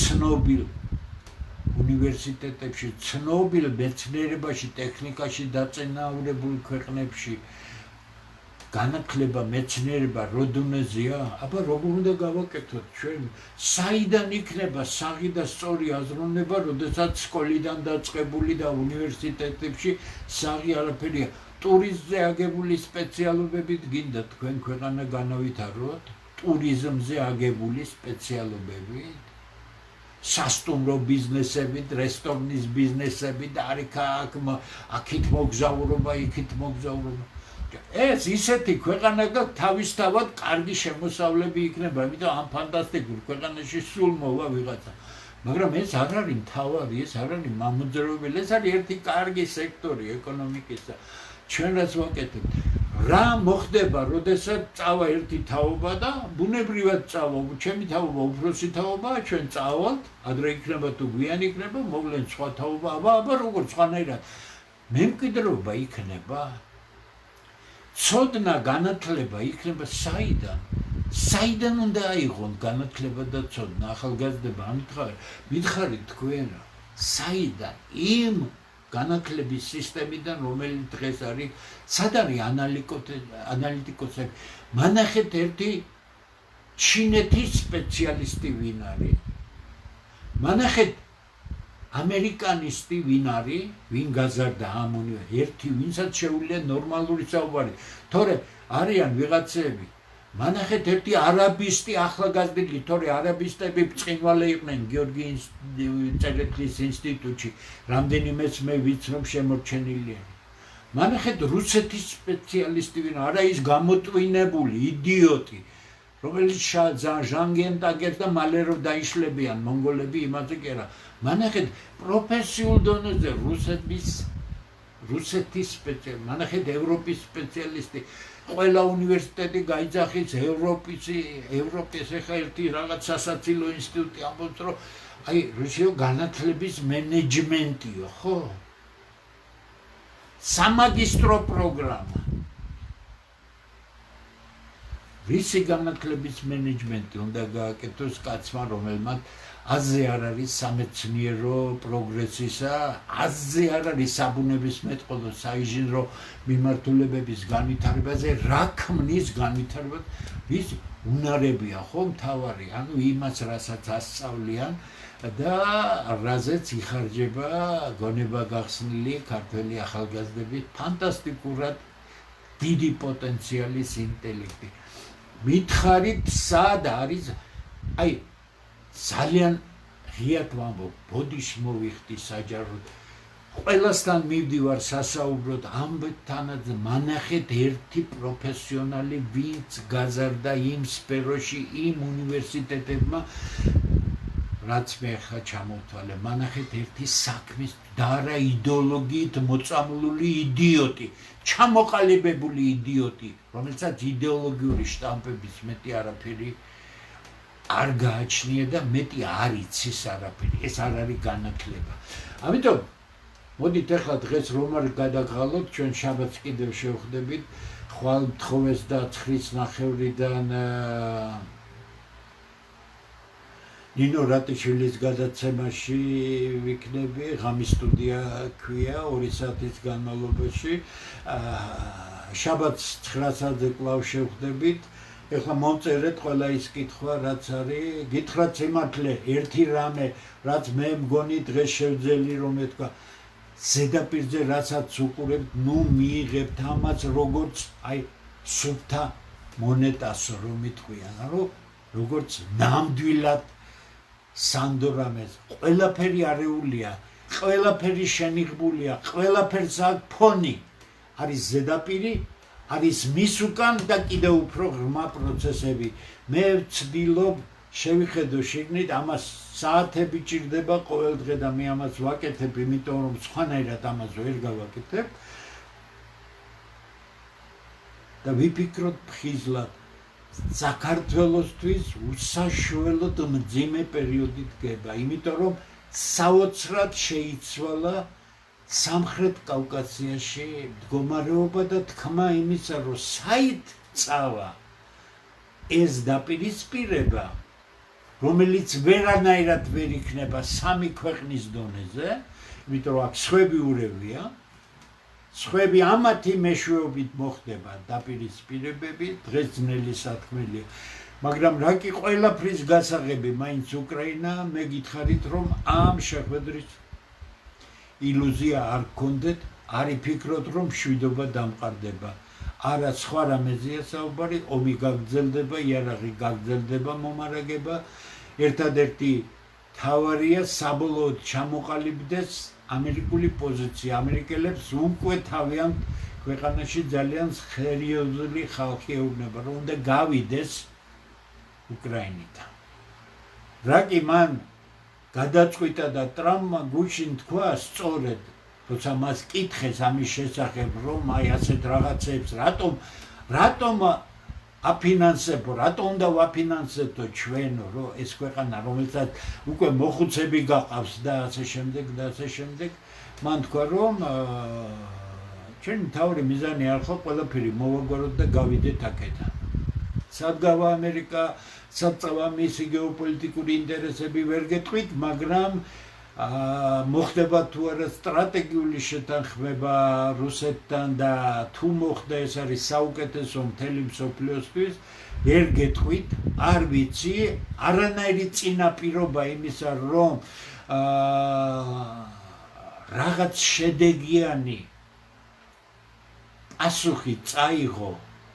ცნობილ უნივერსიტეტებში ცნობილ მეცნიერებაში ტექნიკაში დაწინაურებულ ქვეყნებში განათლება მეცნიერება როდუნეზია აბა როგორ უნდა გავაკეთოთ ჩვენ საიდან იქნება საღი და სწორი აზროვნება როდესაც სკოლიდან დაწყებული და უნივერსიტეტებში საღი არაფერია ტურიზმზე აგებული სპეციალობებით გინდა თქვენ ქვეყანა განავითაროთ ტურიზმზე აგებული სპეციალობებით სასტუმრო ბიზნესებით რესტორნის ბიზნესებით აქით მოგზაურობა იქით მოგზაურობა ეს ისეთი ქვეყანა და თავისთავად კარგი შემოსავლები იქნება, იმიტომ ამ ფანტასტიკურ ქვეყანაში სულ მოვა ვიღაცა. მაგრამ ეს არ არის მთავარი, ეს არ არის მამოძრავებელი, ეს არის ერთი კარგი სექტორი ეკონომიკისა. ჩვენ რაც ვაკეთებთ, რა მოხდება, როდესაც წავა ერთი თაობა და ბუნებრივად წავა, ჩემი თაობა უფროსი თაობაა, ჩვენ წავალთ, ადრე იქნება თუ გვიანი იქნება, მოვლენ სხვა თაობა, აბა როგორ სხვანაირად. მემკვიდრეობა იქნება ცოდნა განათლება იქნება საიდან უნდა აიღონ განათლება და ცოდნა ახალგაზრდება მითხარით თქვენ საიდან იმ განათლების სისტემიდან რომელიც დღეს არის სად არის ანალიტიკოსები მანახეთ ერთი ჩინეთის სპეციალისტი ვინ არის მანახეთ ამერიკანისტი ვინ არის, ვინ გაზარდა ამ ერთი ვინსაც შეუძლია ნორმალური საუბარი. თორე არიან ვიღაცები. მანახეთ ერთი არაბისტი ახალგაზრდილი, თორე არაბისტები ბრწყინვალე იყვნენ გიორგი წერეთლის ინსტიტუტში. რამდენიმეც მე ვიცნობ შემორჩენილია. მანახეთ რუსეთის სპეციალისტი ვინ არა ის გამოტვინებული იდიოტი. რომელიც ჟანგენტაგერს და მალე რომ დაიშლებიან მონღოლები იმაზე კი არა მანახეთ პროფესიულ დონეზე რუსეთის სპეციალისტი მანახეთ ევროპის სპეციალისტი ყველა უნივერსიტეტი გაიძახის ევროპის ახლა ერთი რაღაც სასაცილო ინსტიტუტი ამბობს რომ აი რუსიო განათლების მენეჯმენტიო ხო სამაგისტრო პროგრამა რისი განათლების მენეჯმენტი უნდა გააკეთოს კაცმა რომელმაც აზზე არ არის სამეცნიერო პროგრესისა აზზე არ არის საბუნებისმეტყველო საინჟინრო მიმართულებების განვითარებაზე რა ქმნის განვითარებას ის უნარებია ხო მთავარი ანუ იმას რასაც ასწავლიან და რაზეც იხარჯება გონება გახსნილი ქართველი ახალგაზრდები ფანტასტიკურად დიდი პოტენციალის ინტელექტი მითხარით სად არის აი ძალიან ღიად ვამბობ ბოდიში მოვიხდი საჯაროდ ყველასთან მივდივარ სასაუბროდ ამბეთანაც მანახეთ ერთი პროფესიონალი ვინც გაზარდა იმ სფეროში იმ უნივერსიტეტებმა რაც მე ხა ჩამოვთვალე, მანახეთ ერთი საქმის და არა იდეოლოგიით მოწამლული იდიოტი, ჩამოყალიბებული იდიოტი, რომელსაც იდეოლოგიური შტამპების მეტი არაფერი არ გააჩნია და მეტი არ იცის არაფერი. ეს არ არის განათლება. ამიტომ მოდით ახლა დღეს რომ არ გადაგღალოთ, ჩვენ შაბათს კიდევ შევხვდებით, ხვალ თხოვეს და 9:30-დან ნინო რატიშვილის გადაცემაში ვიქნები, ღამის სტუდია ქვია 2 საათის განმავლობაში. შაბათს 9 საათზე კვლავ შევხვდებით. ეხლა მომწერეთ ყველა ის კითხვა, რაც არის, გითხრათ სიმართლე, ერთი რამე, რაც მე მგონი დღეს შევძელი რომ ეთქვა, ზედაპირზე რასაც უყურებთ, ნუ მიიღებთ ამას როგორც აი სუფთა მონეტას რომ იტყვიან, რომ როგორც ნამდვილად სანდორამეს, ყველაფერი არეულია, ყველაფერი შენიღბულია, ყველაფერს აქვს ფონი, არის ზედაპირი, არის მის უკან და კიდევ უფრო ღრმა პროცესები. მე ვცდილობ შევიხედო შეგნით, ამას საათები ჭირდება ყოველ დღე და მე ამას ვაკეთებ, იმიტომ რომ სხვანაირად ამას ვერ გავაკეთებ. და ვიფიქროთ ფხიზლად, საქართველოსთვის უსაშველოდ მძიმე პერიოდი დგება, იმიტომ რომ საოცრად შეიცვალა სამხრეთ კავკასიაში მდგომარეობა და თქმა იმისა, რომ საით წავა ეს დაპირისპირება, რომელიც ვერანაირად ვერ იქნება სამი ქვეყნის დონეზე, იმიტომ რომ აქ სხვები ურევია, სხვები ამათი მეშვეობით მოხდება დაპირისპირებები, დღეს ძნელი საქმეა. მაგრამ რა კი ყველაფრის გასაღები მაინც უკრაინა, მე გითხარით რომ ამ შეხვედრის ილუზია არ გქონდეთ, არ იფიქროთ რომ მშვიდობა დამყარდება. არა სხვა რამეზეა საუბარი, ომი გაგრძელდება, იარაღი გაგრძელდება, მომარაგება. ერთადერთი თავარია საბოლოოდ ჩამოყალიბდეს ამერიკული პოზიცია. ამერიკელებს უკვე თავიანთ ქვეყანაში ძალიან სერიოზული ხალხი ეუბნება, რომ უნდა გავიდეს უკრაინიდან. რა კი მან გადაწყვიტა და ტრამპმა გუშინ თქვა სწორედ, როცა მას კითხეს ამის შესახებ, რომ აი ასეთ რაღაცებს რატომ აფინანსებო, რატომ უნდა ვაფინანსებო ჩვენ, რომ ეს ქვეყანა, რომელსაც უკვე მოხუცები გაყავს და ასე შემდეგ და ასე შემდეგ, მან თქვა, რომ ჩვენ თავი მიზანი არ ხო ყველაფერი მოვაგვაროთ და გავიდეთ აქედან. სად გავა ამერიკა, სად წავა მისი გეოპოლიტიკური ინტერესები ვერ გეტყვით, მაგრამ მოხდება თუ არა სტრატეგიული შეთანხმება რუსეთთან და თუ მოხდა ეს არის საუკეთესო მთელი მსოფლიოსთვის, ვერ გეტყვით, არ ვიცი, არანაირი წინაპირობა იმისა, რომ რაღაც შედეგიანი პასუხი წაიღო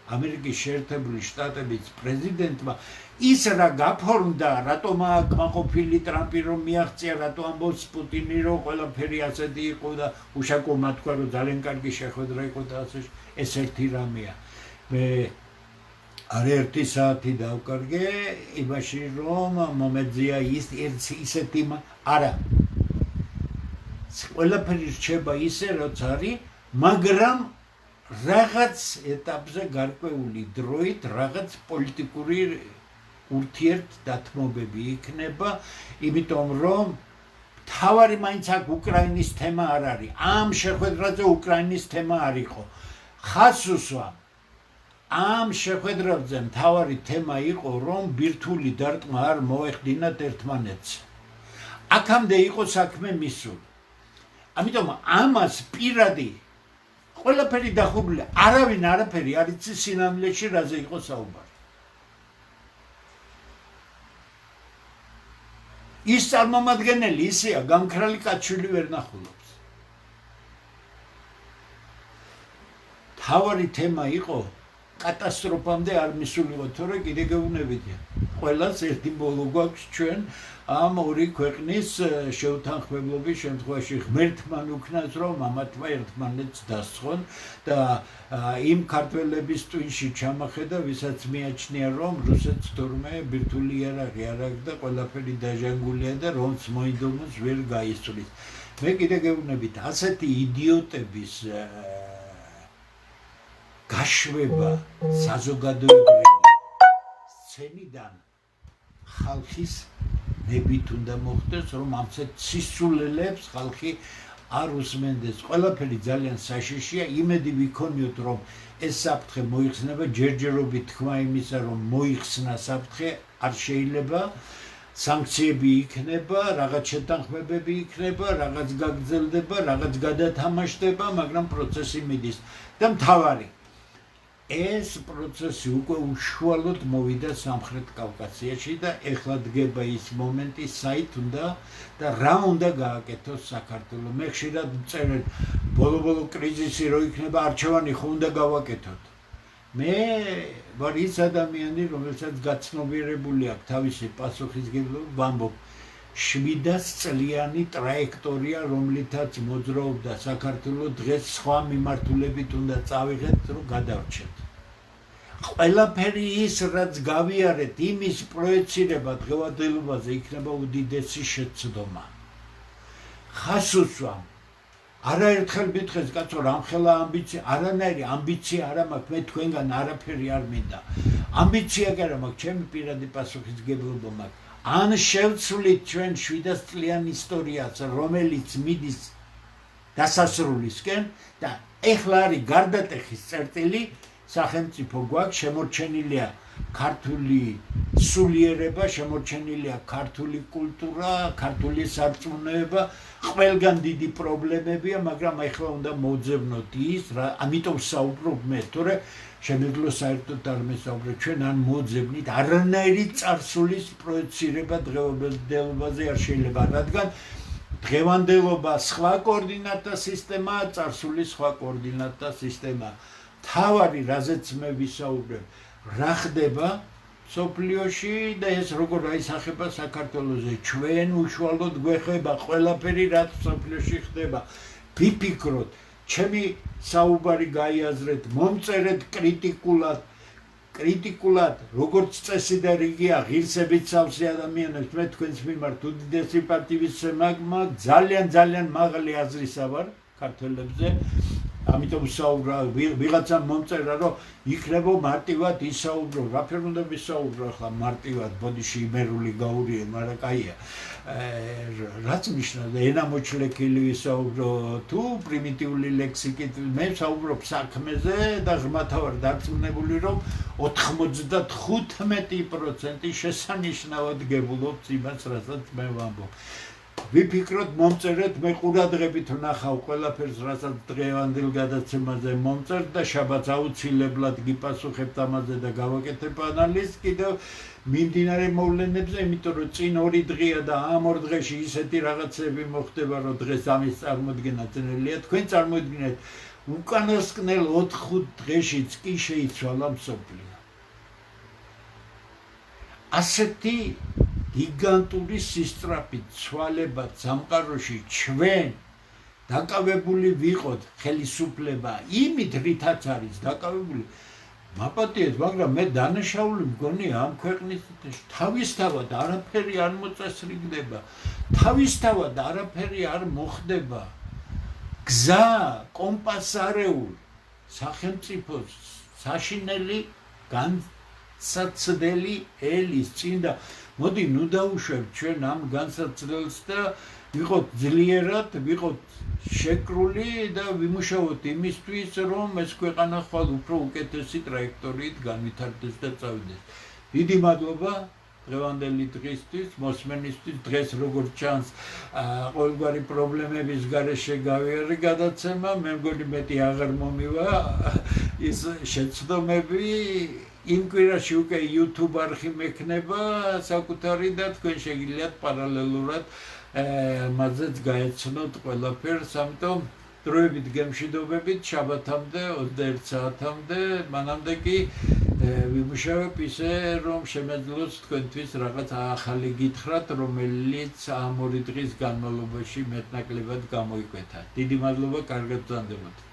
ამერიკის შეერთებული შტატების პრეზიდენტმა, ის რა გაფორმდა, რატომ აკმაყოფილი ტრამპი რომ მიაღწია, რატო ამბობს პუტინი რომ ყველაფერი ასეთი იყო და უშაკომა თქვა რომ ძალიან კარგი შეხვედრა იყო და ასე, ეს ერთი რამეა. მე არაერთი საათი დავკარგე იმაში რომ მომეძია ისეთი არა ყველაფერი რჩება ისე რაც არის, მაგრამ რაღაც ეტაპზე გარკვეული დროით რაღაც პოლიტიკური ურთიერთდათმობები იქნება, იმიტომ რომ თავარი მაინც აქ უკრაინის თემა არ არის. ამ შეხვედრაზე უკრაინის თემა არ იყო. ხასუსვა ამ შეხვედრაზე თავარი თემა იყო, რომ ბირთვული დარტყმა არ მოეხდინათ ერთმანეთს. აქამდე იყო საქმე მისული. ამიტომ ამას პირადი ყველაფერი დახურული, არავინ არაფერი არ იცის სინამდვილეში რაზე იყო საუბარი. ის წარმომადგენელი ისეა, გამქრალი კაცშვილი ვერ ნახულობს. თავარი თემა იყო, კატასტროფამდე არ მისულიყო, თორე კიდე გეუბნებოდია. ყველას ერთი ბოლო გვაქვს ჩვენ ამ ორი ქვეყნის შეუთანხმებლობის შემთხვევაში ღმერთთან უქნას რომ ამათმა ერთმანეთს დასწრონ და იმ ქართველების ტვინში ჩამახედა ვისაც მიაჩნია რომ რუსეთს თურმე ბირთვული იარაღი არ აქვს და ყველაფერი დაჟანგულია და რომც მოინდომოს ვერ გაისწრის მე კიდე გეუბნებით ასეთი იდიოტების გაშვება საზოგადოებრივი სცენიდან ხალხის ნებით უნდა მოხდეს რომ ამცეთ სისულელებს ხალხი არ უსმენდეს ყველაფერი ძალიან საშიშია იმედი ვიქონიოთ რომ ეს საფრთხე მოიხსნება ჯერჯერობით თქმა იმისა რომ მოიხსნა საფრთხე არ შეიძლება სანქციები იქნება რაღაც შეთანხმებები იქნება რაღაც გაგრძელდება რაღაც გადათამაშდება მაგრამ პროცესი მიდის და მთავარი ეს პროცესი უკვე უშუალოდ მოვიდა სამხრეთ კავკასიაში და ეხლა დგება ის მომენტი საით უნდა და რა უნდა გააკეთოს საქართველოს მე ხშირად მწერენ ბოლო კრიზისი რო იქნება არჩევანი ხო უნდა გავაკეთოთ მე ვარ ის ადამიანი რომელსაც გაცნობიერებული აქვს თავისი პასუხისგებლობა ვამბობ 700 წლიანი ტრაექტორია რომლითაც მოძრაობდა საქართველოს დღეს სხვა მიმართულებით უნდა წავიღეთ რომ გადავრჩეთ ყველაფერი ის რაც გავიარეთ იმის პროექცირება დღევანდელობაზე იქნება უდიდესი შეცდომა ხას უსვამ არაერთხელ მითხეს კაცო რამხელა ამბიცია არანაირი ამბიცია არ მაქვს მე თქვენგან არაფერი არ მინდა ამბიცია კი არა მაქვს ჩემი პირადი პასუხისგებლობა მაქვს ან შევცვლით ჩვენ 700 წლიანი ისტორიას რომელიც მიდის დასასრულისკენ და ეხლა არის გარდატეხის წერტილი სახელმწიფო გვაქვს შემორჩენილია ქართული სულიერება შემორჩენილია ქართული კულტურა ქართული სარწმუნოება ყველგან დიდი პრობლემებია მაგრამ ეხლა უნდა მოძებნოთ ის რა ამიტომ საუბრობ მე თორე შემეძლო საერთოდ არ მესაუბრე ჩვენ ან მოძებნით არანაირი წარსულის პროექცირება დღევანდელობაზე არ შეიძლება რადგან დღევანდელობა სხვა კოორდინატთა სისტემაა წარსული სხვა კოორდინატთა სისტემაა თავარი რაზეც მე ვისაუბრებ რა ხდება სოფლიოში და ეს როგორ აისახება საქართველოზე ჩვენ უშუალოდ გვეხება ყველაფერი რაც სოფლიოში ხდება ვიფიქროთ ჩემი საუბარი გაიაზრეთ მომწერეთ კრიტიკულად როგორც წესი და რიგია ღირსებით სავსე ადამიანებს მე თქვენს მიმართ უდიდესი პატივისცემა მაქვს ძალიან მაღალი აზრისა ვარ ქართველებზე ამიტომ საუბრა ვიღაცამ მომწერა რომ იქნებო მარტივად ისაუბრო რაფერ უნდა ვისაუბრო ახლა მარტივად ბოდიში იმერული გაურიე მაგრამ კაია რაც ნიშნავს ენა მოჩლეკილი ვისაუბრო თუ პრიმიტიული ლექსიკით მე საუბრობ საქმეზე და ღმათა ვარ დარწმუნებული რომ 95% შესანიშნავად გებულობთ იმას რასაც მე ვამბობ ვიფიქროთ მომწერეთ მე ყურადღებით ვნახავ ყველაფერს რასაც დღევანდელ გადაცემაზე მომწერთ და შაბათს აუცილებლად გიპასუხებთ ამაზე და გავაკეთებ ანალიზს კიდევ მიმდინარე მოვლენებზე იმიტომ რომ წინ 2 დღეა და ამ 2 დღეში ისეთი რაღაცები მოხდება რომ დღეს ამის წარმოდგენა ძნელია თქვენ წარმოიდგინეთ უკანასკნელ 4-5 დღეშიც კი შეიცვალა მსოფლიო ასეთი გიგანტური სისწრაფით ცვალებად სამყაროში ჩვენ დაკავებული ვიყოთ ხელისუფლება იმით რითაც არის დაკავებული მაპატიეთ მაგრამ მე დანაშაული მგონია ამ ქვეყნის თავისთავად არაფერი არ მოწესრიგდება თავისთავად არაფერი არ მოხდება გზა კომპასარეული სახელმწიფოს საშინელი განსაცდელი ელის წინდა მოდი ნუ დაუშვებთ ჩვენ ამ განსაცდელს და ვიყოთ ძლიერად, ვიყოთ შეკრული და ვიმუშაოთ იმისთვის, რომ ეს ქვეყანა ხვალ უფრო უკეთესი ტრაექტორიით განვითარდეს და წავიდეს. დიდი მადლობა დღევანდელი დღისთვის, მოსმენისთვის, დღეს როგორც ჩანს, ყოველგვარი პრობლემების გარეშე გავიარე გადაცემა, მე მგონი მეტი აღარ მომივა ის შეცდომები იმ კვირაში უკვე YouTube არხი მექნება საკუთარი და თქვენ შეგიძლიათ პარალელურად მაზეც გაეცნოთ ყველაფერს, ამიტომ დროებით გემშვიდობებით შაბათამდე 21 საათამდე, მანამდე კი ვიმუშავებ ისე, რომ შემეძლოს თქვენთვის რაღაც ახალი გითხრათ, რომელიც ამ 2 დღის განმავლობაში მეტნაკლებად გამოიკვეთა. დიდი მადლობა, კარგად ბრძანდებოდეთ.